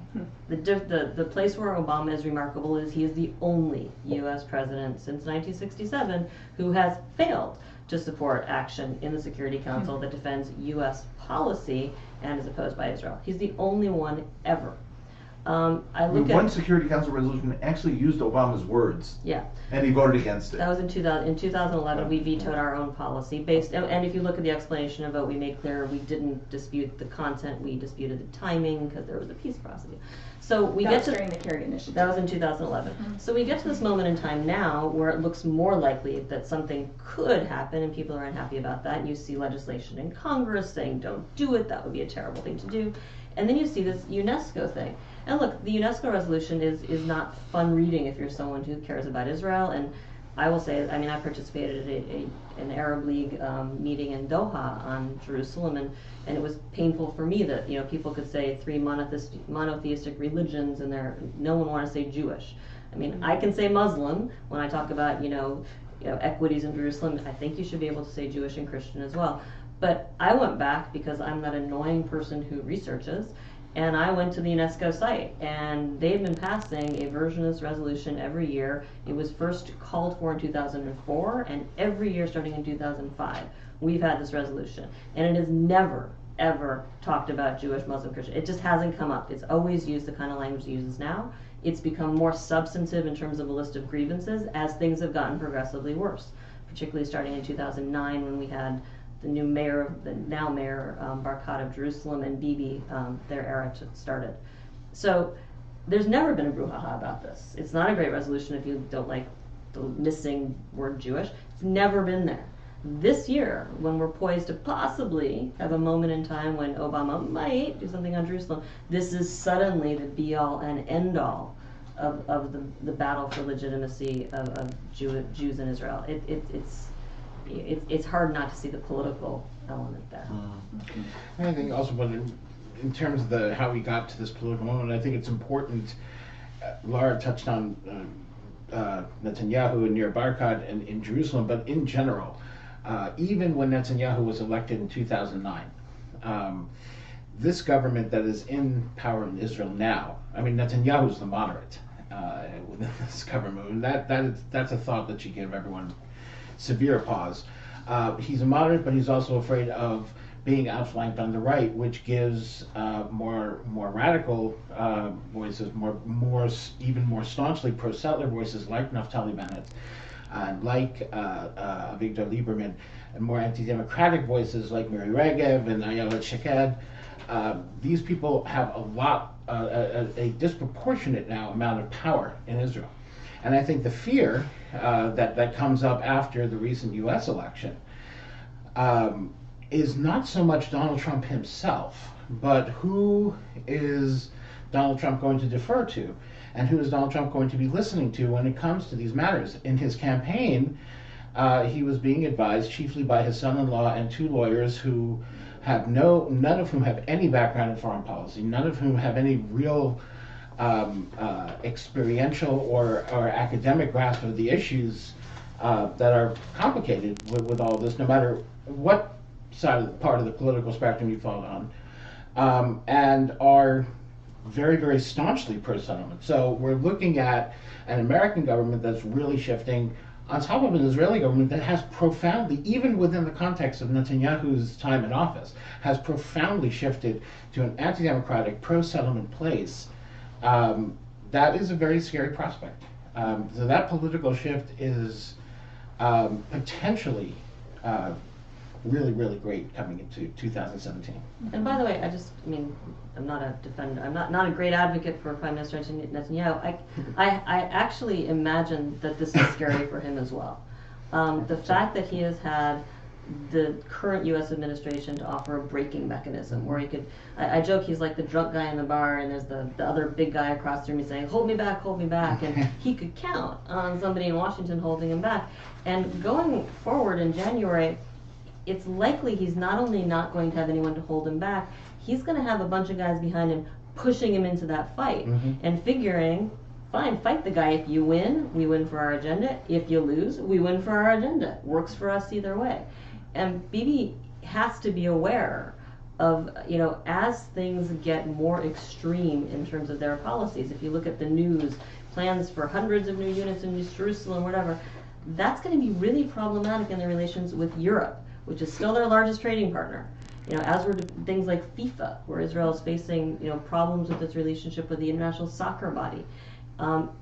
S4: The place where Obama is remarkable is he is the only U.S. president since 1967 who has failed to support action in the Security Council that defends U.S. policy and is opposed by Israel. He's the only one ever. One Security Council resolution actually used Obama's words. Yeah.
S3: And he voted against it.
S4: That was in 2011. We vetoed our own policy based, and if you look at the explanation of vote, we made clear we didn't dispute the content. We disputed the timing because there was a peace process. So we get to
S2: during the Kerry initiative.
S4: That was in 2011. So we get to this moment in time now where it looks more likely that something could happen, and people are unhappy about that. And you see legislation in Congress saying, "Don't do it. That would be a terrible thing to do." And then you see this UNESCO thing. And look, the UNESCO resolution is not fun reading if you're someone who cares about Israel. And I will say, I mean, I participated at an Arab League meeting in Doha on Jerusalem, and it was painful for me that, you know, people could say 3 monotheistic religions, and no one wanted to say Jewish. I mean, I can say Muslim when I talk about, you know, equities in Jerusalem. I think you should be able to say Jewish and Christian as well. But I went back because I'm that annoying person who researches, and I went to the UNESCO site, and they've been passing a version of this resolution every year. It was first called for in 2004, and every year starting in 2005, we've had this resolution. And it has never, ever talked about Jewish, Muslim, Christian. It just hasn't come up. It's always used the kind of language it uses now. It's become more substantive in terms of a list of grievances as things have gotten progressively worse, particularly starting in 2009 when we had the new mayor, the now mayor, Barkat of Jerusalem, and Bibi, their era started. So there's never been a brouhaha about this. It's not a great resolution if you don't like the missing word Jewish. It's never been there. This year, when we're poised to possibly have a moment in time when Obama might do something on Jerusalem, this is suddenly the be-all and end-all of the battle for legitimacy of Jews in Israel. It's hard not to see the political element there.
S5: I think also, but in terms of how we got to this political moment, I think it's important. Lara touched on Netanyahu and Nir Barkat in Jerusalem, but in general, even when Netanyahu was elected in 2009, this government that is in power in Israel now, I mean, Netanyahu is the moderate within this government, and that's a thought that should give everyone severe pause. He's a moderate, but he's also afraid of being outflanked on the right, which gives more radical voices, even more staunchly pro-settler voices like Naftali Bennett, like Avigdor Lieberman, and more anti-democratic voices like Miri Regev and Ayelet Shaked. These people have a disproportionate now amount of power in Israel. And I think the fear that comes up after the recent U.S. election is not so much Donald Trump himself, but who is Donald Trump going to defer to, and who is Donald Trump going to be listening to when it comes to these matters. In his campaign, he was being advised chiefly by his son-in-law and two lawyers who have none of whom have any background in foreign policy, none of whom have any real experiential or academic grasp of the issues that are complicated with all this, no matter what part of the political spectrum you fall on, and are very, very staunchly pro-settlement. So we're looking at an American government that's really shifting on top of an Israeli government that has profoundly, even within the context of Netanyahu's time in office, has profoundly shifted to an anti-democratic, pro-settlement place. That is a very scary prospect. So that political shift is potentially really, really great coming into 2017.
S4: And by the way, I'm not a defender. I'm not a great advocate for Prime Minister Netanyahu. I actually imagine that this is scary for him as well. The fact that he has had the current U.S. administration to offer a braking mechanism where he could, I joke he's like the drunk guy in the bar and there's the other big guy across the room saying, hold me back, and he could count on somebody in Washington holding him back. And going forward in January, it's likely he's not only not going to have anyone to hold him back, he's going to have a bunch of guys behind him pushing him into that fight and figuring, fine, fight the guy. If you win, we win for our agenda. If you lose, we win for our agenda. Works for us either way. And Bibi has to be aware of, as things get more extreme in terms of their policies, if you look at the news, plans for hundreds of new units in East Jerusalem, whatever, that's going to be really problematic in their relations with Europe, which is still their largest trading partner. As were things like FIFA, where Israel is facing, problems with its relationship with the international soccer body.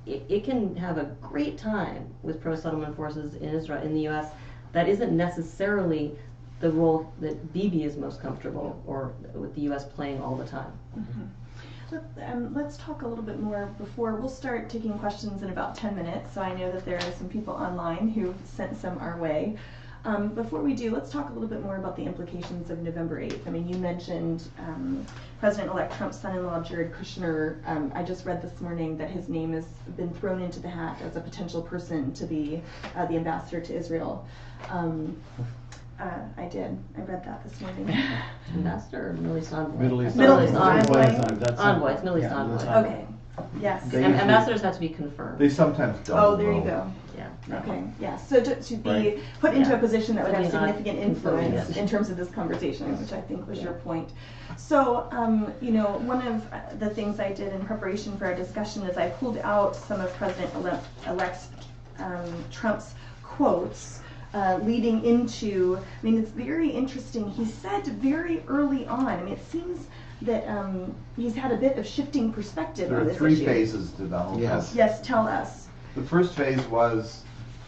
S4: It can have a great time with pro-settlement forces in Israel, in the U.S. That isn't necessarily the role that Bibi is most comfortable or with the U.S. playing all the time.
S2: Let's talk a little bit more before we'll start taking questions in about 10 minutes. So I know that there are some people online who sent some our way. Before we do, let's talk a little bit more about the implications of November 8th. You mentioned President-elect Trump's son-in-law, Jared Kushner. I just read this morning that his name has been thrown into the hat as a potential person to be the ambassador to Israel. I did. I read that this morning.
S4: Ambassador or Middle East envoy?
S3: Middle East
S4: envoy.
S2: Envoy.
S4: It's Middle East envoy.
S2: Okay. Yes.
S4: Ambassadors have to be confirmed.
S3: They sometimes don't.
S2: Oh, there you go.
S4: Yeah.
S2: Okay, yeah, so to be put into a position that would have significant influence in terms of this conversation, which I think was your point. So, one of the things I did in preparation for our discussion is I pulled out some of President-elect Trump's quotes leading into, it's very interesting. He said very early on, it seems that he's had a bit of shifting perspective on this issue.
S3: There are three phases to Donald Trump.
S2: Yes, tell us.
S3: The first phase was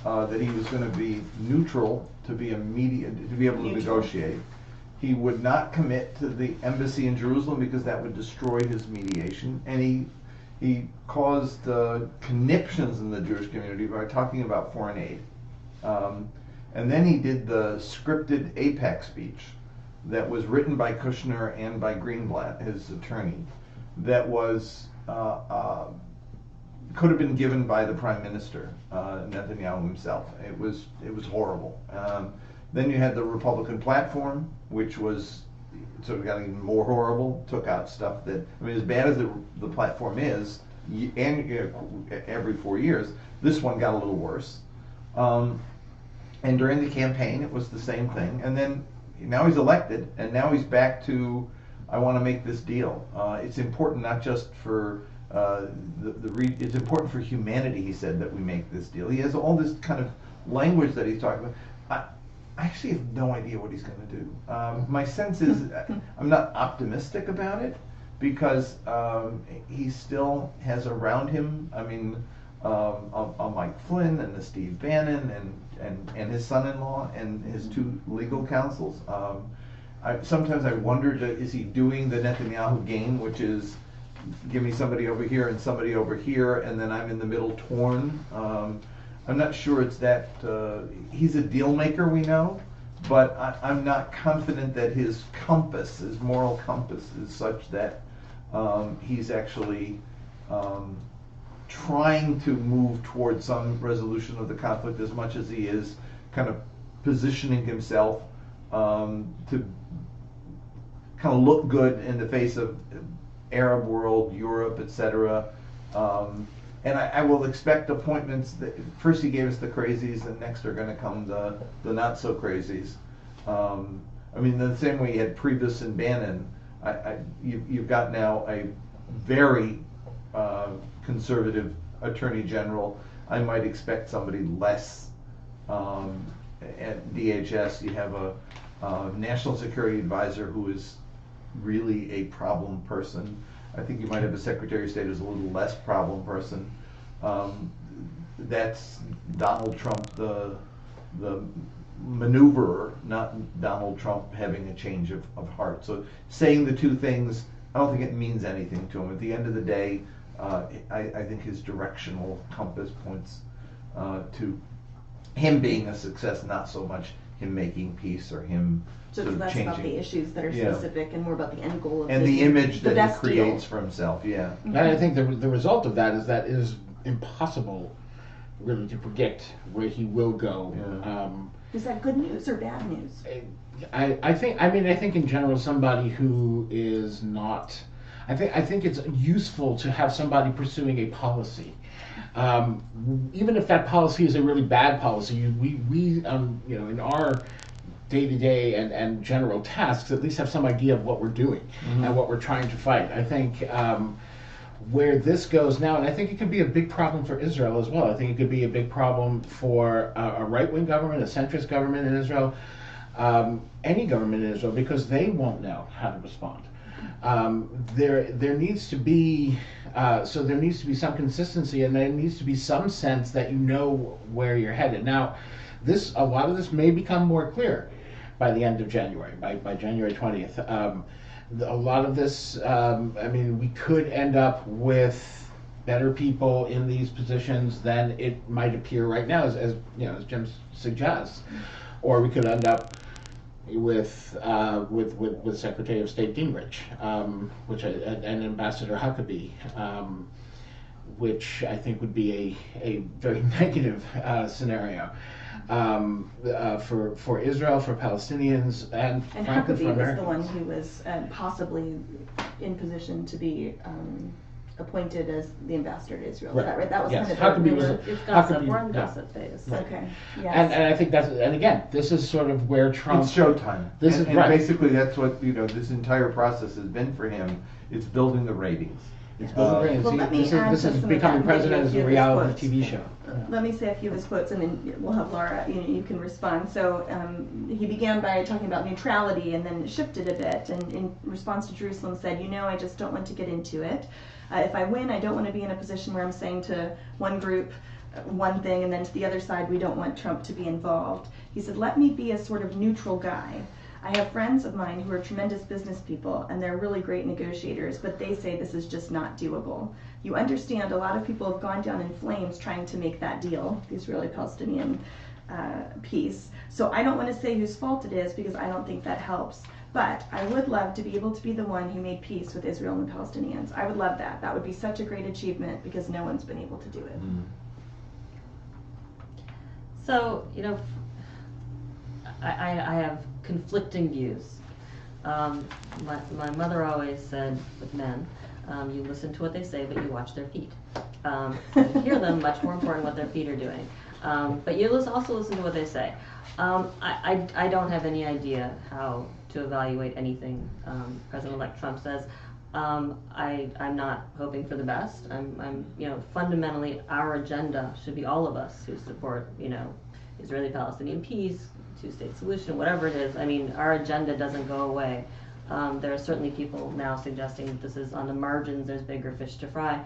S3: that he was going to be neutral, to be able to negotiate. He would not commit to the embassy in Jerusalem because that would destroy his mediation, and he caused conniptions in the Jewish community by talking about foreign aid. And then he did the scripted AIPAC speech that was written by Kushner and by Greenblatt, his attorney, that was could have been given by the Prime Minister, Netanyahu himself. It was horrible. Then you had the Republican platform, which was sort of got even more horrible, took out stuff that, as bad as the platform is, every 4 years, this one got a little worse. And during the campaign, it was the same thing. And then now he's elected, and now he's back to, I want to make this deal. It's important not just for it's important for humanity, he said, that we make this deal. He has all this kind of language that he's talking about. I actually have no idea what he's going to do. My sense is I'm not optimistic about it because he still has around him, I mean, a Mike Flynn and a Steve Bannon and his son-in-law and his two legal counsels. Sometimes I wonder, is he doing the Netanyahu game, which is give me somebody over here and somebody over here, and then I'm in the middle torn. I'm not sure it's that, he's a deal maker, we know, but I'm not confident that his compass, his moral compass is such that he's actually trying to move towards some resolution of the conflict as much as he is kind of positioning himself to kind of look good in the face of Arab world, Europe, etc. And I will expect appointments that first he gave us the crazies, and next are going to come the not so crazies. I mean, the same way you had Priebus and Bannon, you've got now a very conservative attorney general. I might expect somebody less. At DHS, you have a national security advisor who is really a problem person. I think you might have a Secretary of State who's a little less problem person. That's Donald Trump, the maneuverer, not Donald Trump having a change of heart. So saying the two things, I don't think it means anything to him. At the end of the day, I think his directional compass points to him being a success, not so much him making peace or him
S2: So
S3: sort
S2: it's
S3: of
S2: less
S3: changing.
S2: about the issues that are
S3: Yeah.
S2: specific and more about the end goal of
S3: And the image
S2: the
S3: that
S2: best
S3: he creates
S2: deal.
S3: for himself, yeah.
S5: And I think the result of that is impossible, really, to predict where he will go.
S3: Yeah.
S2: Is that good news or bad news?
S5: I think in general somebody who is not. I think it's useful to have somebody pursuing a policy. Even if that policy is a really bad policy, we in our day-to-day and general tasks at least have some idea of what we're doing and what we're trying to fight. I think where this goes now, and I think it could be a big problem for Israel as well. I think it could be a big problem for a right-wing government, a centrist government in Israel, any government in Israel, because they won't know how to respond. There needs to be some consistency, and there needs to be some sense that you know where you're headed. Now, a lot of this may become more clear by the end of January, by January 20th. A lot of this, we could end up with better people in these positions than it might appear right now, as Jim suggests, or we could end up with Secretary of State Gingrich, and Ambassador Huckabee, which I think would be a very negative scenario for Israel, for Palestinians, and frankly for
S2: Huckabee was
S5: Americans.
S2: the one who was possibly in position to be appointed as the ambassador to Israel. Is that right? That was
S5: Yes,
S2: kind of
S5: Huckabee was.
S4: It's gossip.
S5: Huckabee,
S4: We're in
S5: yeah.
S4: gossip phase.
S5: Right.
S2: Okay. Yes.
S5: And I think and again, this is sort of where Trump.
S3: It's showtime.
S5: This
S3: and
S5: is right.
S3: Basically, that's what this entire process has been for him. It's building the ratings.
S5: It's building
S2: Well, let me
S5: this
S2: add
S5: is
S2: to some of
S5: becoming
S2: that
S5: president
S2: video
S5: as a
S2: of
S5: reality
S2: his
S5: TV
S2: quotes.
S5: show.
S2: Let me say a few of his quotes, and then we'll have Lara. You can respond. So he began by talking about neutrality, and then shifted a bit. And in response to Jerusalem, said, "I just don't want to get into it. If I win, I don't want to be in a position where I'm saying to one group one thing, and then to the other side, we don't want Trump to be involved." He said, "Let me be a sort of neutral guy. I have friends of mine who are tremendous business people, and they're really great negotiators, but they say this is just not doable. You understand, a lot of people have gone down in flames trying to make that deal, the Israeli-Palestinian peace. So I don't want to say whose fault it is, because I don't think that helps. But I would love to be able to be the one who made peace with Israel and the Palestinians. I would love that. That would be such a great achievement, because no one's been able to do it."
S4: So, I have conflicting views. My mother always said with men, you listen to what they say, but you watch their feet. You hear them, much more important what their feet are doing. But you also listen to what they say. I don't have any idea how to evaluate anything President-elect Trump says. I'm not hoping for the best. I'm fundamentally, our agenda should be all of us who support, Israeli-Palestinian peace, two-state solution, whatever it is. I mean, our agenda doesn't go away. There are certainly people now suggesting that this is on the margins, there's bigger fish to fry.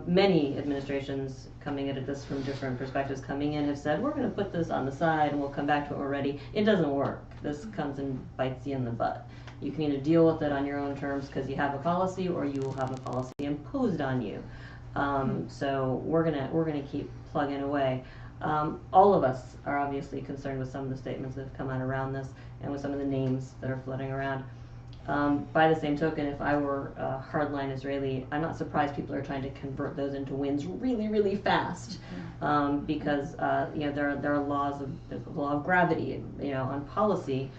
S4: Many administrations coming at this from different perspectives coming in have said, we're going to put this on the side and we'll come back to it when we're ready. It doesn't work. This comes and bites you in the butt. You can either deal with it on your own terms because you have a policy, or you will have a policy imposed on you. So we're gonna keep plugging away. All of us are obviously concerned with some of the statements that have come out around this and with some of the names that are floating around. By the same token, if I were a hardline Israeli, I'm not surprised people are trying to convert those into wins really, really fast, because there are laws of the law of gravity, on policy,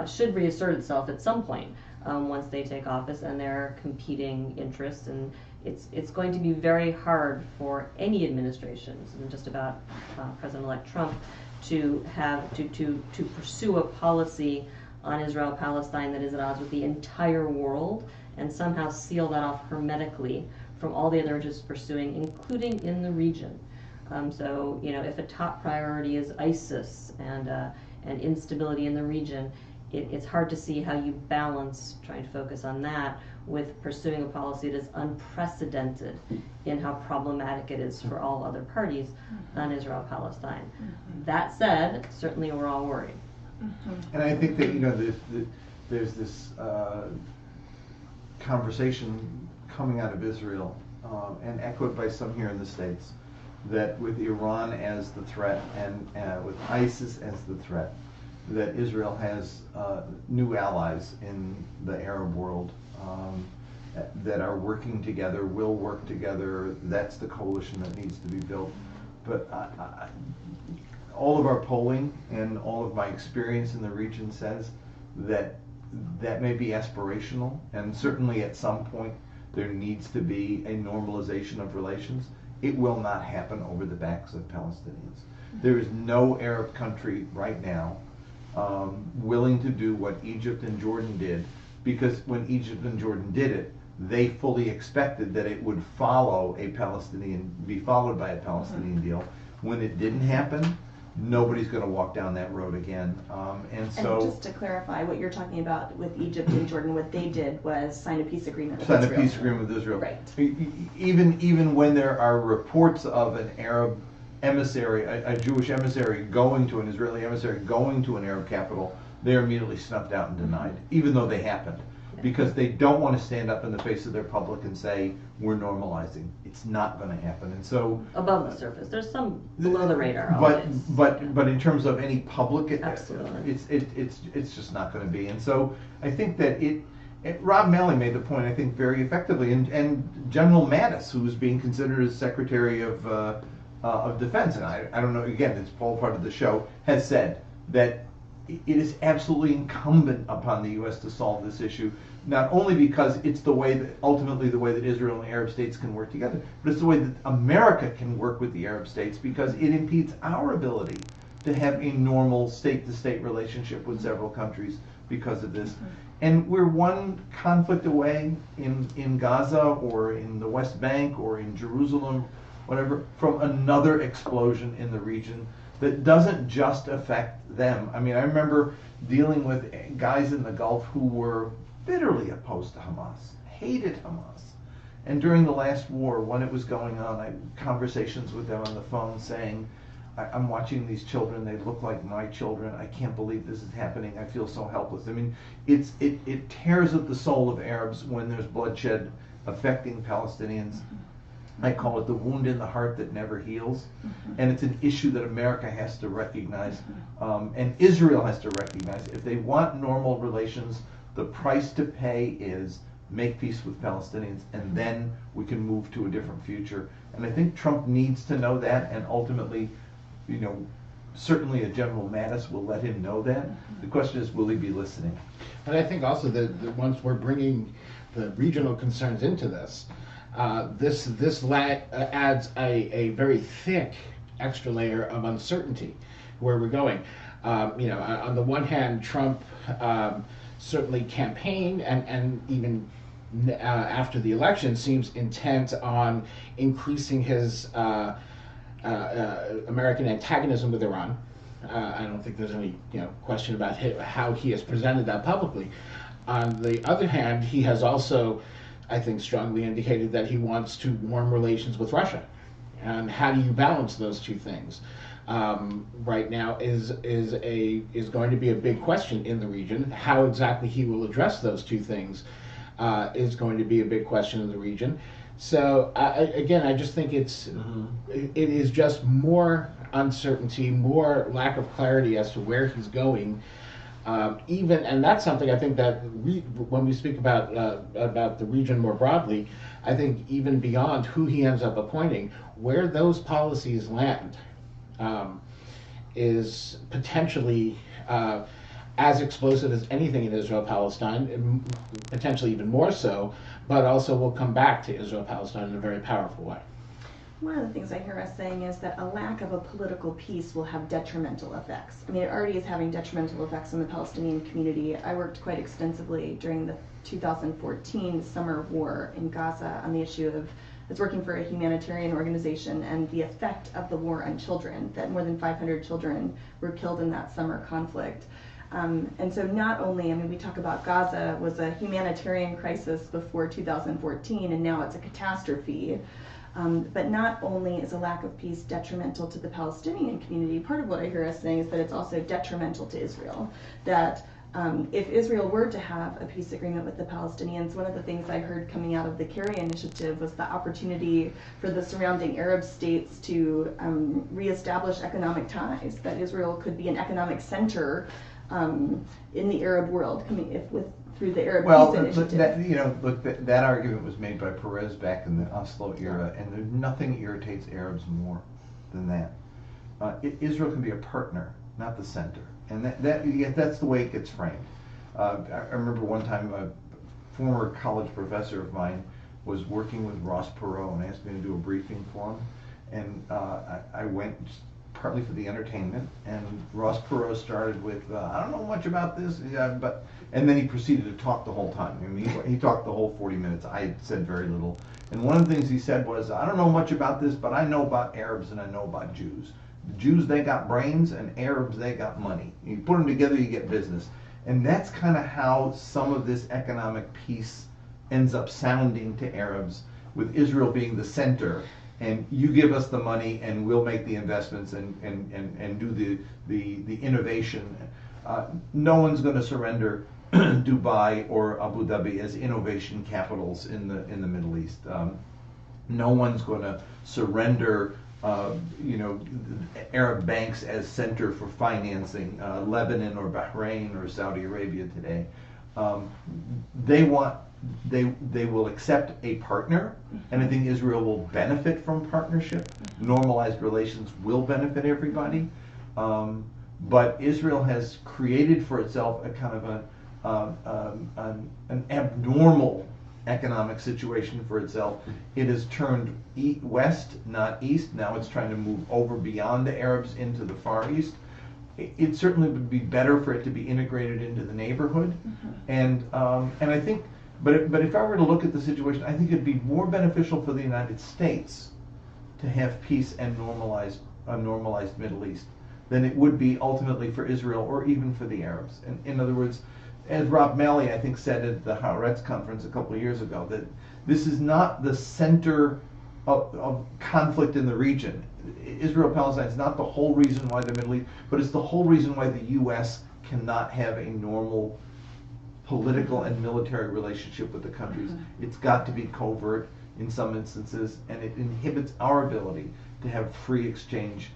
S4: should reassert itself at some point once they take office, and there are competing interests, and it's going to be very hard for any administrations, and just about President-elect Trump, to have to pursue a policy on Israel-Palestine that is at odds with the entire world, and somehow seal that off hermetically from all the other interests pursuing, including in the region. So, if a top priority is ISIS and instability in the region, it's hard to see how you balance trying to focus on that with pursuing a policy that is unprecedented in how problematic it is for all other parties on Israel-Palestine. That said, certainly we're all worried.
S3: And I think that there's this conversation coming out of Israel and echoed by some here in the States, that with Iran as the threat and with ISIS as the threat, that Israel has new allies in the Arab world that are working together, will work together. That's the coalition that needs to be built. But all of our polling and all of my experience in the region says that may be aspirational, and certainly at some point there needs to be a normalization of relations. It will not happen over the backs of Palestinians. There is no Arab country right now willing to do what Egypt and Jordan did, because when Egypt and Jordan did it, they fully expected that it would be followed by a Palestinian deal. When it didn't happen, nobody's going to walk down that road again. And
S2: just to clarify, what you're talking about with Egypt and Jordan, what they did was sign a peace agreement with
S3: sign
S2: Israel.
S3: a peace agreement with Israel.
S2: Right.
S3: Even when there are reports of an Arab emissary, a Jewish emissary going to an Israeli emissary going to an Arab capital, they're immediately snuffed out and denied, even though they happened, because they don't want to stand up in the face of their public and say, we're normalizing. It's not going to happen. And so
S4: above the surface, there's some below the radar.
S3: But in terms of any public,
S4: absolutely,
S3: it's just not going to be. And so I think that Rob Malley made the point, I think, very effectively, and General Mattis, who was being considered as Secretary of Defense, and I don't know, again, it's all part of the show, has said that it is absolutely incumbent upon the U.S. to solve this issue, not only because it's ultimately the way that Israel and the Arab states can work together, but it's the way that America can work with the Arab states, because it impedes our ability to have a normal state-to-state relationship with several countries because of this. And we're one conflict away in Gaza or in the West Bank or in Jerusalem, whatever, from another explosion in the region that doesn't just affect them. I mean, I remember dealing with guys in the Gulf who were bitterly opposed to Hamas, hated Hamas. And during the last war, when it was going on, I had conversations with them on the phone saying, I'm watching these children, they look like my children, I can't believe this is happening, I feel so helpless. I mean, it tears at the soul of Arabs when there's bloodshed affecting Palestinians. I call it the wound in the heart that never heals. And it's an issue that America has to recognize, and Israel has to recognize. If they want normal relations, the price to pay is make peace with Palestinians, and then we can move to a different future. And I think Trump needs to know that, and ultimately, certainly a General Mattis will let him know that. The question is, will he be listening?
S5: And I think also that once we're bringing the regional concerns into this, this adds a very thick extra layer of uncertainty where we're going. On the one hand, Trump certainly campaigned and even after the election seems intent on increasing his American antagonism with Iran. I don't think there's any question about how he has presented that publicly. On the other hand, he has also, I think, strongly indicated that he wants to warm relations with Russia. And how do you balance those two things? Right now is going to be a big question in the region. How exactly he will address those two things is going to be a big question in the region. So I just think it is just more uncertainty, more lack of clarity as to where he's going. And that's something I think that when we speak about the region more broadly, I think even beyond who he ends up appointing, where those policies land is potentially as explosive as anything in Israel-Palestine, potentially even more so, but also will come back to Israel-Palestine in a very powerful way.
S2: One of the things I hear us saying is that a lack of a political peace will have detrimental effects. I mean, it already is having detrimental effects on the Palestinian community. I worked quite extensively during the 2014 summer war in Gaza on the issue of, I was working for a humanitarian organization, and the effect of the war on children, that more than 500 children were killed in that summer conflict. And so not only, I mean, we talk about Gaza was a humanitarian crisis before 2014, and now it's a catastrophe. But not only is a lack of peace detrimental to the Palestinian community, part of what I hear us saying is that it's also detrimental to Israel. That if Israel were to have a peace agreement with the Palestinians, one of the things I heard coming out of the Kerry initiative was the opportunity for the surrounding Arab states to reestablish economic ties, that Israel could be an economic center in the Arab world, through the Arab Peace Initiative.
S3: That argument was made by Perez back in the Oslo era, and there's nothing irritates Arabs more than that. Israel can be a partner, not the center, and that's the way it gets framed. I remember one time a former college professor of mine was working with Ross Perot and asked me to do a briefing for him, and I went partly for the entertainment, and Ross Perot started with, I don't know much about this, and then he proceeded to talk the whole time. I mean, he talked the whole 40 minutes. I said very little. And one of the things he said was, I don't know much about this, but I know about Arabs and I know about Jews. The Jews, they got brains, and Arabs, they got money. You put them together, you get business. And that's kind of how some of this economic peace ends up sounding to Arabs, with Israel being the center. And you give us the money, and we'll make the investments and do the innovation. No one's going to surrender Dubai or Abu Dhabi as innovation capitals in the Middle East. No one's going to surrender Arab banks as center for financing Lebanon or Bahrain or Saudi Arabia today. They will accept a partner, and I think Israel will benefit from partnership. Normalized relations will benefit everybody, but Israel has created for itself a kind of an abnormal economic situation for itself. It has turned west, not east. Now it's trying to move over beyond the Arabs into the Far East. It certainly would be better for it to be integrated into the neighborhood, and I think. But if I were to look at the situation, I think it'd be more beneficial for the United States to have peace and a normalized Middle East than it would be ultimately for Israel or even for the Arabs. And in other words, as Rob Malley, I think, said at the Haaretz conference a couple of years ago, that this is not the center of conflict in the region. Israel-Palestine is not the whole reason why the Middle East, but it's the whole reason why the U.S. cannot have a normal political and military relationship with the countries. It's got to be covert in some instances, and it inhibits our ability to have free exchange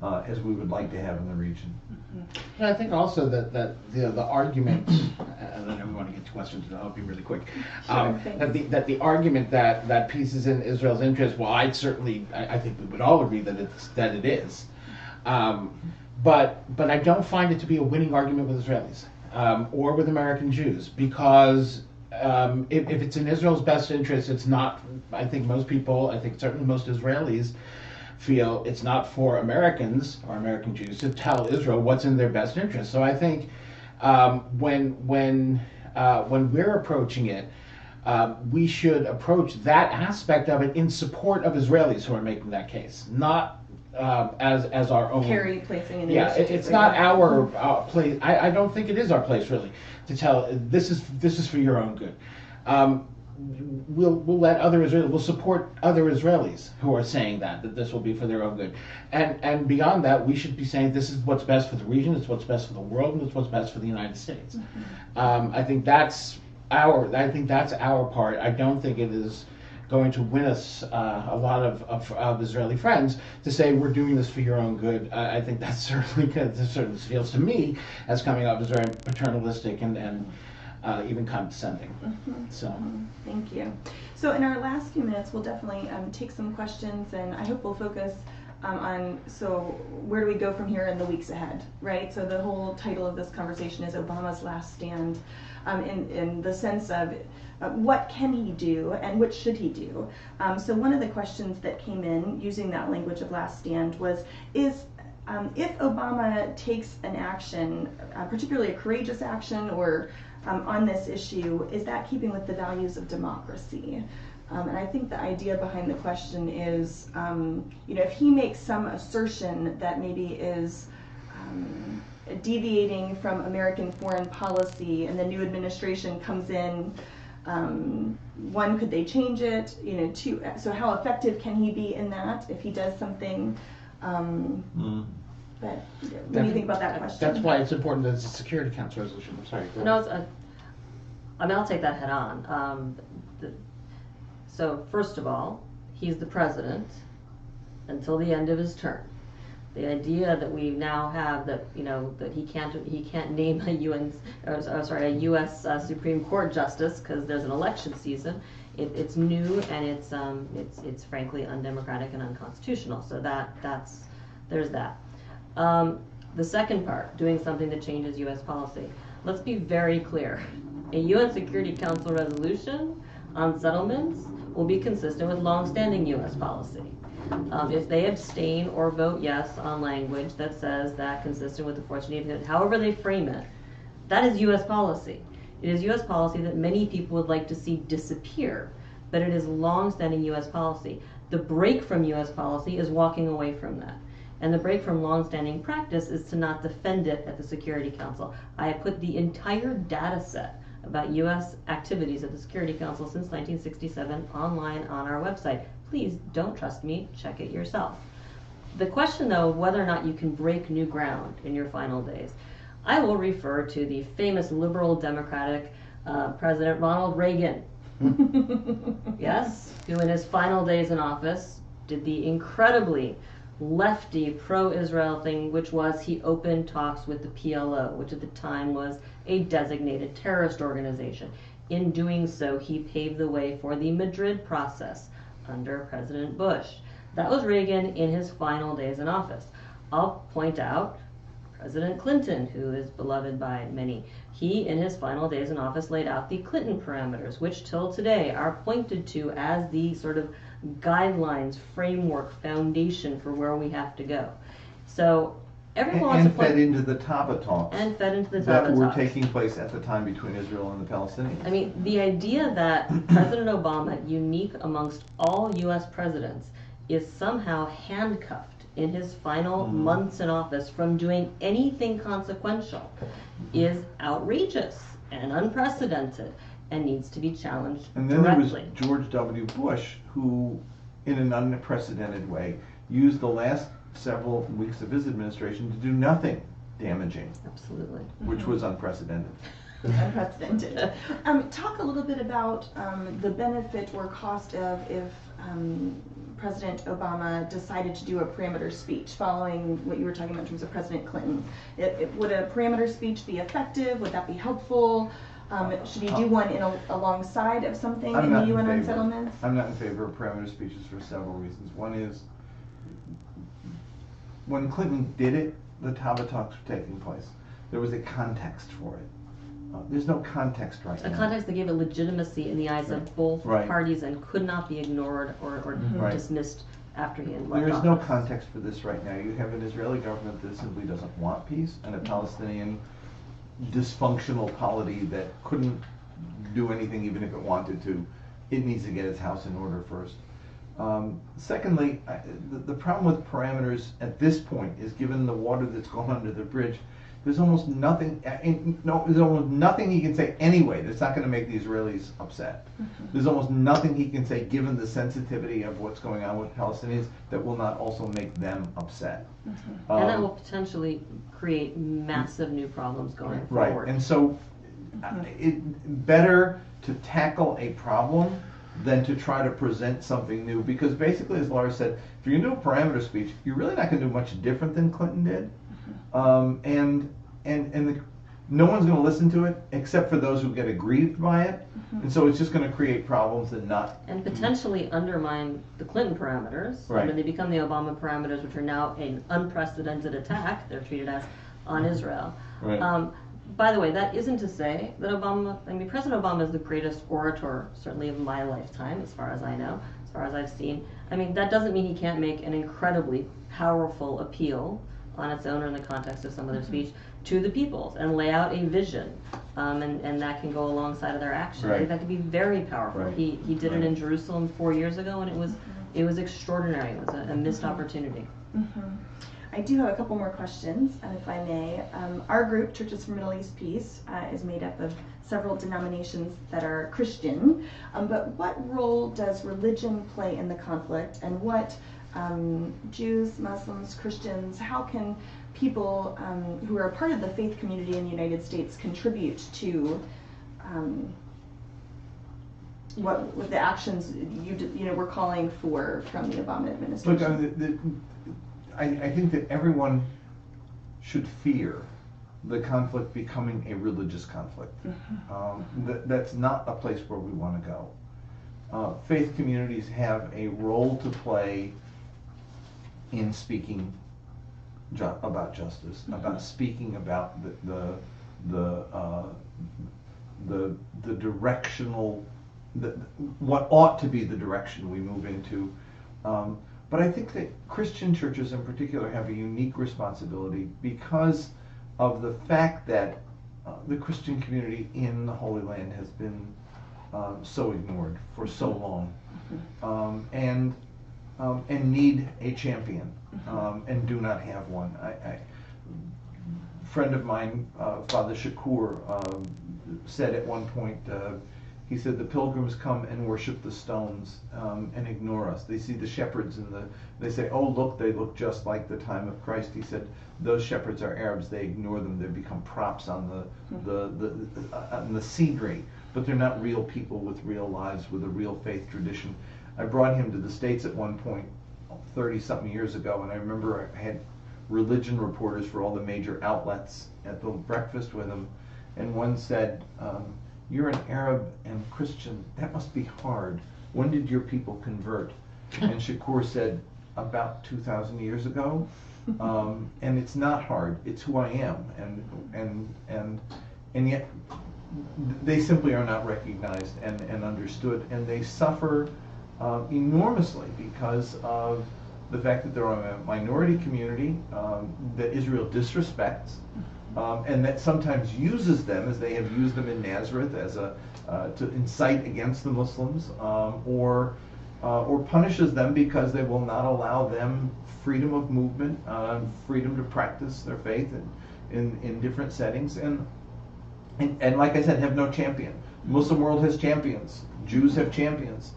S3: as we would like to have in the region.
S5: Yeah, I think also that the argument, and then we want to get to questions, and I'll be really quick. That the argument that peace is in Israel's interest, well, I think we would all agree that it is, but I don't find it to be a winning argument with Israelis. Or with American Jews, because if it's in Israel's best interest, it's not, I think most people, I think certainly most Israelis feel it's not for Americans or American Jews to tell Israel what's in their best interest. So I think when we're approaching it, we should approach that aspect of it in support of Israelis who are making that case, not as our own.
S2: Carrie placing an
S5: Yeah,
S2: initiative.
S5: it's not our place. I don't think it is our place really to tell this is for your own good. We'll let other Israelis, we'll support other Israelis who are saying that this will be for their own good, and beyond that, we should be saying this is what's best for the region, it's what's best for the world, and it's what's best for the United States. I think that's our part. I don't think it is going to win us a lot of Israeli friends to say we're doing this for your own good. I think that's certainly feels to me as coming off as very paternalistic and even condescending. So,
S2: thank you. So in our last few minutes, we'll definitely take some questions, and I hope we'll focus on, so where do we go from here in the weeks ahead, right? So the whole title of this conversation is Obama's Last Stand, in the sense of what can he do and what should he do? So one of the questions that came in using that language of last stand was, if Obama takes an action, particularly a courageous action or on this issue, is that keeping with the values of democracy? And I think the idea behind the question is, if he makes some assertion that maybe is deviating from American foreign policy and the new administration comes in, one, could they change it? Two, so how effective can he be in that if he does something? But what do you think about that question?
S5: That's why it's important that it's a Security Council resolution. I'm sorry.
S4: No, I'll take that head on. So first of all, he's the president until the end of his term. The idea that we now have that that he can't name a U.S. Supreme Court justice because there's an election season. It's new and it's frankly undemocratic and unconstitutional. So there's that. The second part, doing something that changes U.S. policy. Let's be very clear. A UN Security Council resolution on settlements will be consistent with long-standing U.S. policy. If they abstain or vote yes on language that says that consistent with the 14th, however they frame it, that is U.S. policy. It is U.S. policy that many people would like to see disappear, but it is long-standing U.S. policy. The break from U.S. policy is walking away from that. And the break from long-standing practice is to not defend it at the Security Council. I have put the entire data set about U.S. activities at the Security Council since 1967 online on our website. Please don't trust me, check it yourself. The question though of whether or not you can break new ground in your final days, I will refer to the famous liberal democratic President Ronald Reagan. Yes, who in his final days in office did the incredibly lefty pro-Israel thing, which was he opened talks with the PLO, which at the time was a designated terrorist organization. In doing so, he paved the way for the Madrid process under President Bush. That was Reagan in his final days in office. I'll point out President Clinton, who is beloved by many. He, in his final days in office, laid out the Clinton parameters, which till today are pointed to as the sort of guidelines, framework, foundation for where we have to go. So everyone wants to
S3: fed into the Taba talks.
S4: And fed into the Taba
S3: that were
S4: talks.
S3: taking place at the time between Israel and the Palestinians.
S4: I mean, the idea that President Obama, unique amongst all U.S. presidents, is somehow handcuffed in his final months in office from doing anything consequential is outrageous and unprecedented and needs to be challenged
S3: and then
S4: directly.
S3: there was George W. Bush, who, in an unprecedented way, used the last several weeks of his administration to do nothing damaging.
S4: Absolutely.
S3: Which was unprecedented.
S2: Unprecedented. Talk a little bit about the benefit or cost of if President Obama decided to do a parameter speech following what you were talking about in terms of President Clinton. Would a parameter speech be effective? Would that be helpful? Should he do one alongside of something in the UN on settlements?
S3: I'm not in favor of parameter speeches for several reasons. One is, when Clinton did it, the Taba talks were taking place. There was a context for it. There's no context right now.
S4: A context that gave it legitimacy in the eyes of both parties and could not be ignored or dismissed after he had left
S3: There is
S4: office.
S3: no context for this right now. You have an Israeli government that simply doesn't want peace, and a Palestinian dysfunctional polity that couldn't do anything even if it wanted to. It needs to get its house in order first. Secondly, the problem with parameters at this point is, given the water that's gone under the bridge, there's almost nothing. There's almost nothing he can say anyway that's not going to make the Israelis upset. There's almost nothing he can say, given the sensitivity of what's going on with Palestinians, that will not also make them upset.
S4: And that will potentially create massive new problems going forward.
S3: Right, and so better to tackle a problem than to try to present something new, because basically, as Lara said, if you're going to do a parameter speech, you're really not going to do much different than Clinton did, no one's going to listen to it except for those who get aggrieved by it, and so it's just going to create problems and
S4: potentially undermine the Clinton parameters.
S3: Right.
S4: When they become the Obama parameters, which are now an unprecedented attack, they're treated as on Israel.
S3: Right.
S4: By the way, that isn't to say that President Obama is the greatest orator, certainly of my lifetime, as far as I know, as far as I've seen. That doesn't mean he can't make an incredibly powerful appeal on its own or in the context of some of their speech to the peoples and lay out a vision, and that can go alongside of their action.
S3: Right.
S4: I think that could be very powerful.
S3: Right.
S4: He did it in Jerusalem 4 years ago, and it was extraordinary. It was a missed opportunity.
S2: I do have a couple more questions, if I may. Our group, Churches for Middle East Peace, is made up of several denominations that are Christian, but what role does religion play in the conflict, and what Jews, Muslims, Christians, how can people who are a part of the faith community in the United States contribute to what the actions we're calling for from the Obama administration?
S3: Look, I think that everyone should fear the conflict becoming a religious conflict. That's not a place where we want to go. Faith communities have a role to play in speaking about justice, about speaking about the directional, what ought to be the direction we move into. But I think that Christian churches in particular have a unique responsibility because of the fact that the Christian community in the Holy Land has been so ignored for so long, and need a champion, and do not have one. A friend of mine, Father Shakur, said at one point, he said, the pilgrims come and worship the stones and ignore us. They see the shepherds they say, oh look, they look just like the time of Christ. He said, those shepherds are Arabs. They ignore them. They become props on the scenery, but they're not real people with real lives, with a real faith tradition. I brought him to the States at one point 30-something years ago, and I remember I had religion reporters for all the major outlets at the breakfast with him, and one said, you're an Arab and Christian, that must be hard. When did your people convert? And Shakur said, about 2,000 years ago. And it's not hard, it's who I am. And yet they simply are not recognized and understood, and they suffer enormously because of the fact that they're a minority community that Israel disrespects, and that sometimes uses them, as they have used them in Nazareth, as to incite against the Muslims, or punishes them because they will not allow them freedom of movement, freedom to practice their faith in different settings, and like I said, have no champion. Muslim world has champions. Jews have champions.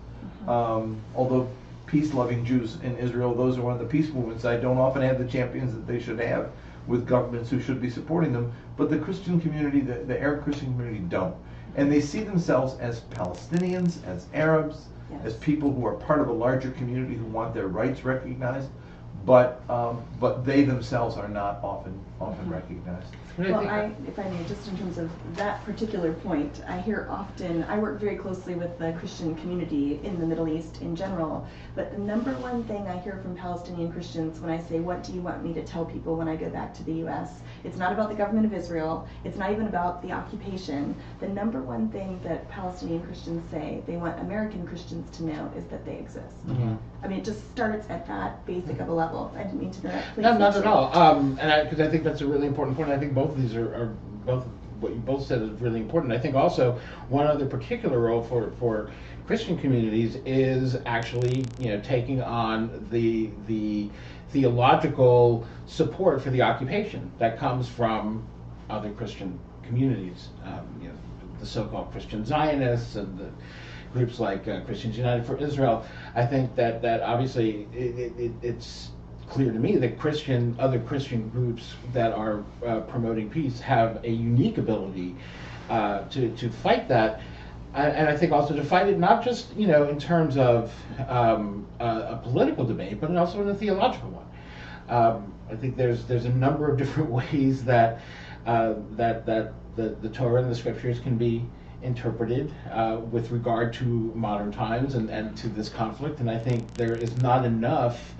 S3: Although peace-loving Jews in Israel, those are one of the peace movements, I don't often have the champions that they should have with governments who should be supporting them, but the Christian community, the Arab Christian community, don't. And they see themselves as Palestinians, as Arabs, as people who are part of a larger community who want their rights recognized, but they themselves are not often recognized.
S2: Well, if I may, just in terms of that particular point, I hear often, I work very closely with the Christian community in the Middle East in general, but the number one thing I hear from Palestinian Christians when I say, what do you want me to tell people when I go back to the U.S.? It's not about the government of Israel, it's not even about the occupation. The number one thing that Palestinian Christians say they want American Christians to know is that they exist. I mean, it just starts at that basic of a level. I didn't mean to interrupt.
S5: No, not at all. Because I think that's a really important point. I think both of these are both what you both said is really important. I think also one other particular role for Christian communities is actually, taking on the theological support for the occupation that comes from other Christian communities, the so-called Christian Zionists and the groups like Christians United for Israel. I think that obviously it's clear to me that other Christian groups that are promoting peace have a unique ability to fight that, and I think also to fight it not just in terms of a political debate, but also in a theological one. I think there's a number of different ways that the Torah and the Scriptures can be interpreted with regard to modern times and to this conflict, and I think there is not enough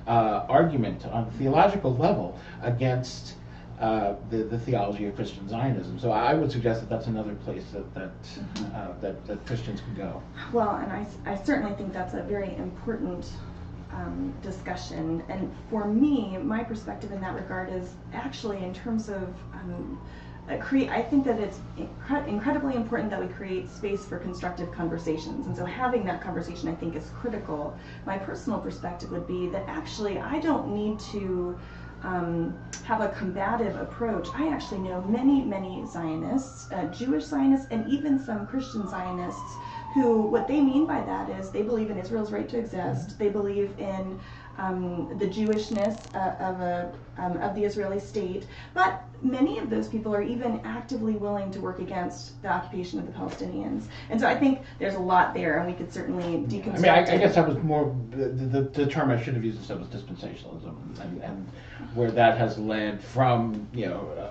S5: argument on a theological level against the theology of Christian Zionism. So I would suggest that that's another place that Christians can go.
S2: Well, and I certainly think that's a very important discussion. And for me, my perspective in that regard is actually in terms of I think that it's incredibly important that we create space for constructive conversations, and so having that conversation I think is critical. My personal perspective would be that actually I don't need to have a combative approach. I actually know many Zionists, Jewish Zionists, and even some Christian Zionists who, what they mean by that is they believe in Israel's right to exist. They believe in the Jewishness of the Israeli state, but many of those people are even actively willing to work against the occupation of the Palestinians. And so I think there's a lot there, and we could certainly deconstruct
S5: I guess that was more the term I should have used instead was dispensationalism, and where that has led from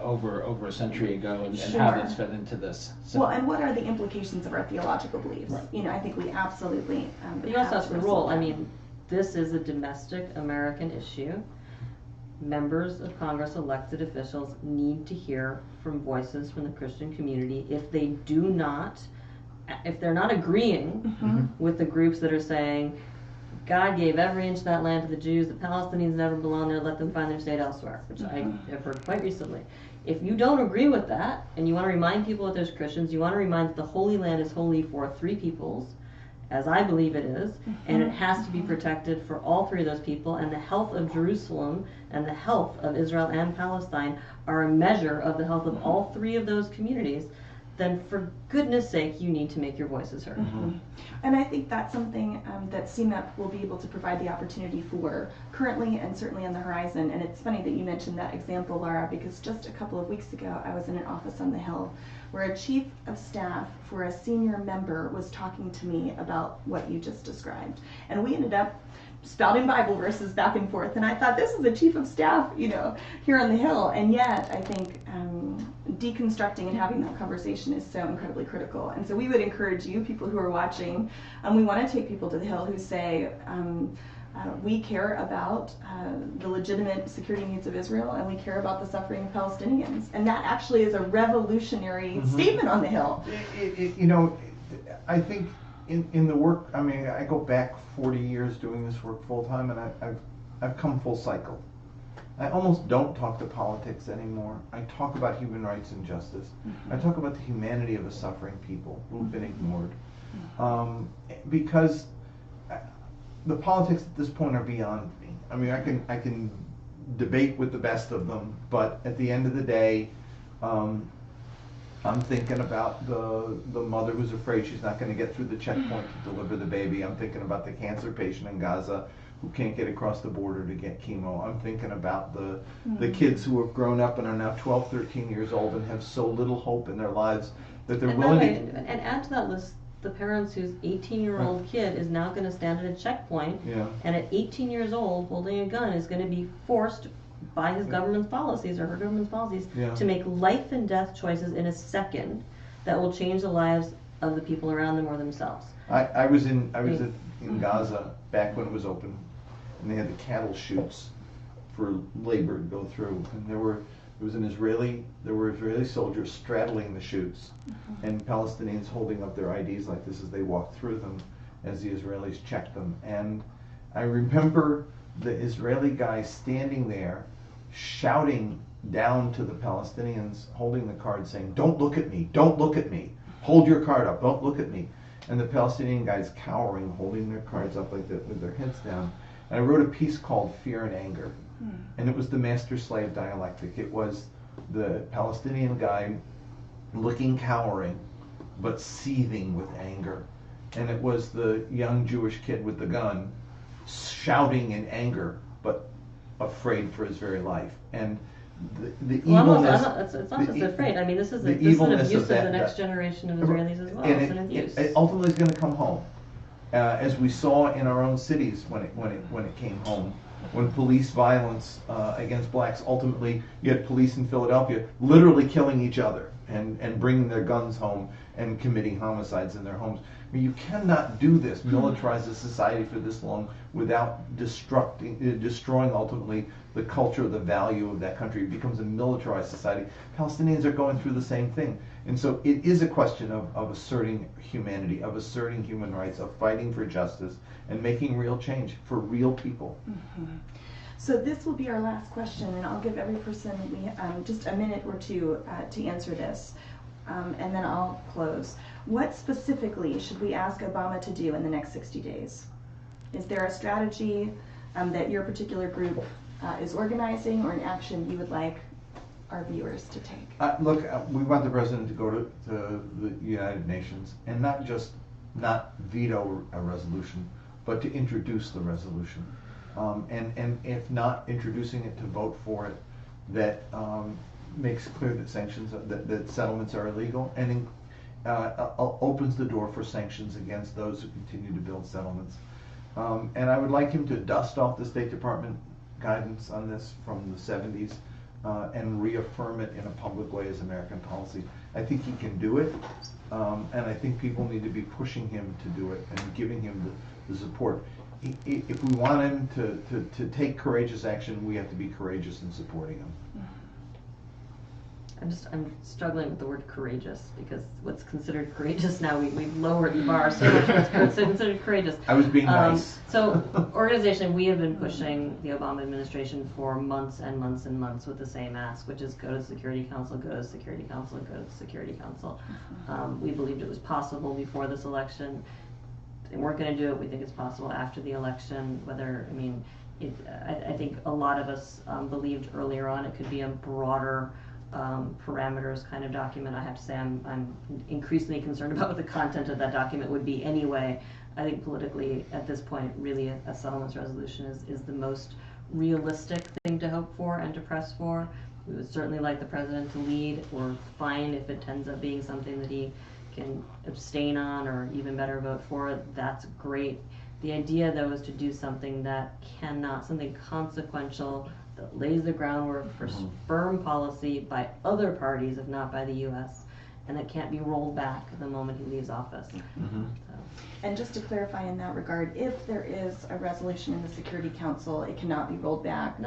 S5: over a century ago, and how that's fed into this. So.
S2: Well, and what are the implications of our theological beliefs? Right. I think we absolutely.
S4: But you also have the role. I mean, this is a domestic American issue. Members of Congress, elected officials, need to hear from voices from the Christian community. If they're not agreeing with the groups that are saying, God gave every inch of that land to the Jews, the Palestinians never belong there, let them find their state elsewhere, which I have heard quite recently. If you don't agree with that, and you want to remind people that there's Christians, you want to remind that the Holy Land is holy for three peoples, as I believe it is, and it has to be protected for all three of those people, and the health of Jerusalem and the health of Israel and Palestine are a measure of the health of all three of those communities, then for goodness sake, you need to make your voices heard.
S2: And I think that's something that CMEP will be able to provide the opportunity for currently and certainly on the horizon. And it's funny that you mentioned that example, Lara, because just a couple of weeks ago, I was in an office on the Hill where a chief of staff for a senior member was talking to me about what you just described. And we ended up spouting Bible verses back and forth, and I thought, this is the chief of staff, here on the Hill. And yet, I think deconstructing and having that conversation is so incredibly critical. And so we would encourage you, people who are watching, we want to take people to the Hill who say, we care about the legitimate security needs of Israel, and we care about the suffering of Palestinians. And that actually is a revolutionary statement on the Hill.
S3: I think in the work, I go back 40 years doing this work full time, and I've come full cycle. I almost don't talk to politics anymore. I talk about human rights and justice. I talk about the humanity of a suffering people who've been ignored. Because the politics at this point are beyond me. I can debate with the best of them, but at the end of the day, I'm thinking about the mother who's afraid she's not going to get through the checkpoint to deliver the baby. I'm thinking about the cancer patient in Gaza who can't get across the border to get chemo. I'm thinking about the kids who have grown up and are now 12, 13 years old and have so little hope in their lives that they're willing to...
S4: And add to that list the parents whose 18-year-old kid is now going to stand at a checkpoint, and at 18 years old, holding a gun, is going to be forced by his government's policies or her government's policies to make life and death choices in a second that will change the lives of the people around them or themselves.
S3: I was in Gaza back when it was open, and they had the cattle chutes for labor to go through, and there were Israeli soldiers straddling the chutes, and Palestinians holding up their IDs like this as they walked through them, as the Israelis checked them. And I remember the Israeli guy standing there, shouting down to the Palestinians, holding the card, saying, "Don't look at me! Don't look at me! Hold your card up! Don't look at me!" and the Palestinian guys cowering, holding their cards up like that with their heads down. And I wrote a piece called Fear and Anger. And it was the master-slave dialectic. It was the Palestinian guy looking cowering, but seething with anger. And it was the young Jewish kid with the gun shouting in anger, but afraid for his very life. And the evilness...
S4: It's not just afraid. I mean, this is an
S3: evilness
S4: abuse of
S3: that,
S4: the next generation of Israelis as well.
S3: And
S4: it's an abuse.
S3: it ultimately is going to come home. As we saw in our own cities when it came home. When police violence against blacks, ultimately you had police in Philadelphia literally killing each other and bringing their guns home and committing homicides in their homes. I mean, you cannot do this, militarize a society for this long without destroying ultimately the culture, the value of that country. It becomes a militarized society. Palestinians are going through the same thing. And so it is a question of asserting humanity, of asserting human rights, of fighting for justice, and making real change for real people.
S2: So this will be our last question, and I'll give every person just a minute or two to answer this, and then I'll close. What specifically should we ask Obama to do in the next 60 days? Is there a strategy that your particular group is organizing, or an action you would like our viewers to take?
S3: Look, we want the president to go to the United Nations and not veto a resolution, but to introduce the resolution. And if not introducing it, to vote for it, that makes clear that sanctions, that settlements are illegal, and opens the door for sanctions against those who continue to build settlements. And I would like him to dust off the State Department guidance on this from the 70s and reaffirm it in a public way as American policy. I think he can do it, and I think people need to be pushing him to do it and giving him the support. If we want him to take courageous action, we have to be courageous in supporting him.
S4: I'm struggling with the word courageous, because what's considered courageous now, we've lowered the bar so much what's considered courageous.
S3: I was being nice.
S4: So organization, we have been pushing the Obama administration for months and months and months with the same ask, which is go to the Security Council, go to the Security Council, go to the Security Council. We believed it was possible before this election. They weren't going to do it. We think it's possible after the election. I think a lot of us believed earlier on it could be a broader parameters kind of document. I have to say I'm increasingly concerned about what the content of that document would be anyway. I think politically at this point really a settlements resolution is the most realistic thing to hope for and to press for. We would certainly like the president to lead. We're fine if it ends up being something that he can abstain on, or even better vote for it. That's great. The idea though is to do something something consequential, that lays the groundwork for firm policy by other parties, if not by the U.S., and that can't be rolled back the moment he leaves office.
S2: And just to clarify in that regard, if there is a resolution in the Security Council, it cannot be rolled back in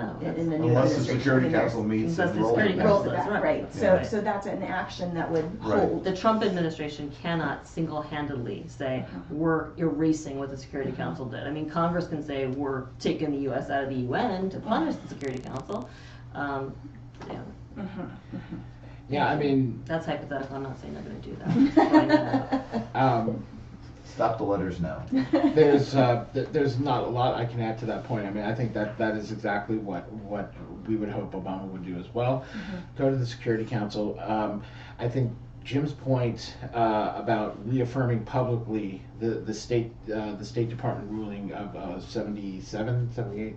S2: the new
S3: unless the
S2: administration.
S3: Security Council meets and rolls it back.
S2: Rolls it back, right.
S3: Yeah.
S2: So that's an action that would
S3: Right.
S2: hold.
S4: The Trump administration cannot single-handedly say we're erasing what the Security Council did. I mean, Congress can say we're taking the U.S. out of the UN to punish the Security Council.
S5: Yeah, I mean,
S4: that's hypothetical. I'm not saying they're going to do that.
S3: Stop the letters now.
S5: there's not a lot I can add to that point. I mean, I think that is exactly what we would hope Obama would do as well. Go to the Security Council. I think Jim's point about reaffirming publicly the State Department ruling of 77, 78,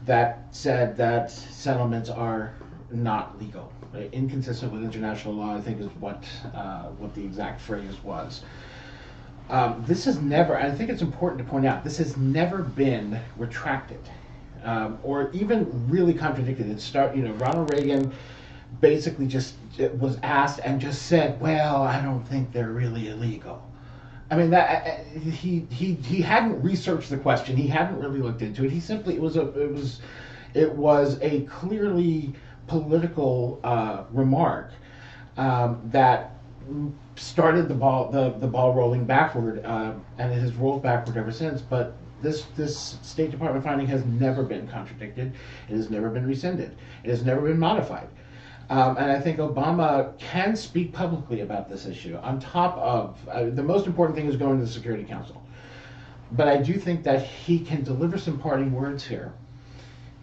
S5: that said that settlements are not legal. Inconsistent with international law, I think, is what the exact phrase was. This has never, I think it's important to point out, this has never been retracted or even really contradicted. Ronald Reagan basically just was asked and just said, "Well, I don't think they're really illegal." I mean, that he hadn't researched the question. He hadn't really looked into it. He simply it was a clearly political remark that started the ball rolling backward, and it has rolled backward ever since. But this State Department finding has never been contradicted. It has never been rescinded. It has never been modified. And I think Obama can speak publicly about this issue. On top of, the most important thing is going to the Security Council. But I do think that he can deliver some parting words here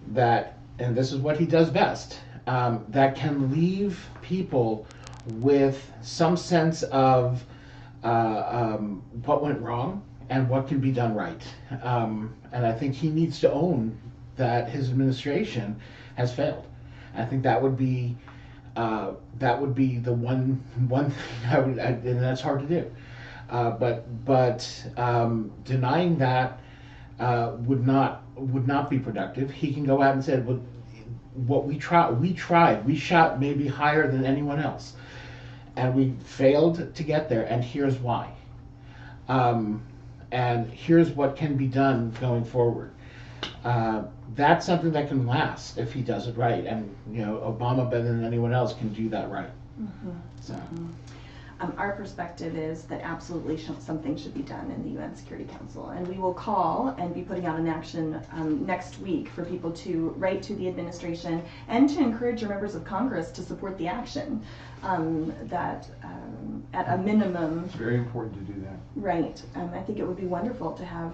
S5: that, and this is what he does best, that can leave people with some sense of what went wrong and what can be done right. And I think he needs to own that his administration has failed. I think that would be the one thing and that's hard to do. But denying that would not be productive. He can go out and say, well, what we tried, we shot maybe higher than anyone else, and we failed to get there, and here's why. And here's what can be done going forward. That's something that can last if he does it right, and Obama better than anyone else can do that right.
S2: Mm-hmm.
S5: So.
S2: Mm-hmm. Our perspective is that absolutely something should be done in the UN Security Council, and we will call and be putting out an action next week for people to write to the administration and to encourage your members of Congress to support the action. That at a minimum,
S3: it's very important to do that.
S2: Right. I think it would be wonderful to have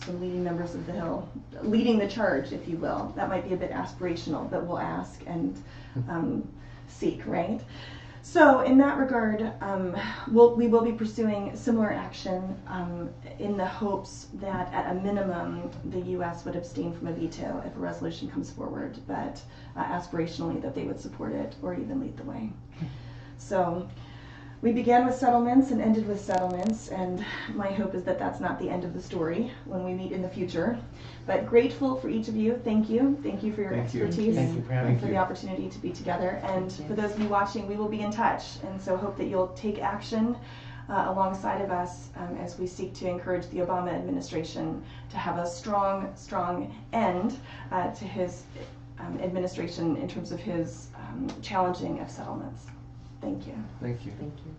S2: some leading members of the Hill leading the charge, if you will. That might be a bit aspirational, but we'll ask and seek, right? So in that regard, we will be pursuing similar action in the hopes that at a minimum the U.S. would abstain from a veto if a resolution comes forward, but aspirationally that they would support it or even lead the way. So we began with settlements and ended with settlements, and my hope is that that's not the end of the story when we meet in the future. But grateful for each of you. Thank you. Thank you for your expertise
S5: Thank you for
S2: and for
S3: you.
S2: the opportunity to be together. And for those of you watching, we will be in touch. And so hope that you'll take action alongside of us as we seek to encourage the Obama administration to have a strong, strong end to his administration in terms of his challenging of settlements. Thank you.
S3: Thank you.
S4: Thank you.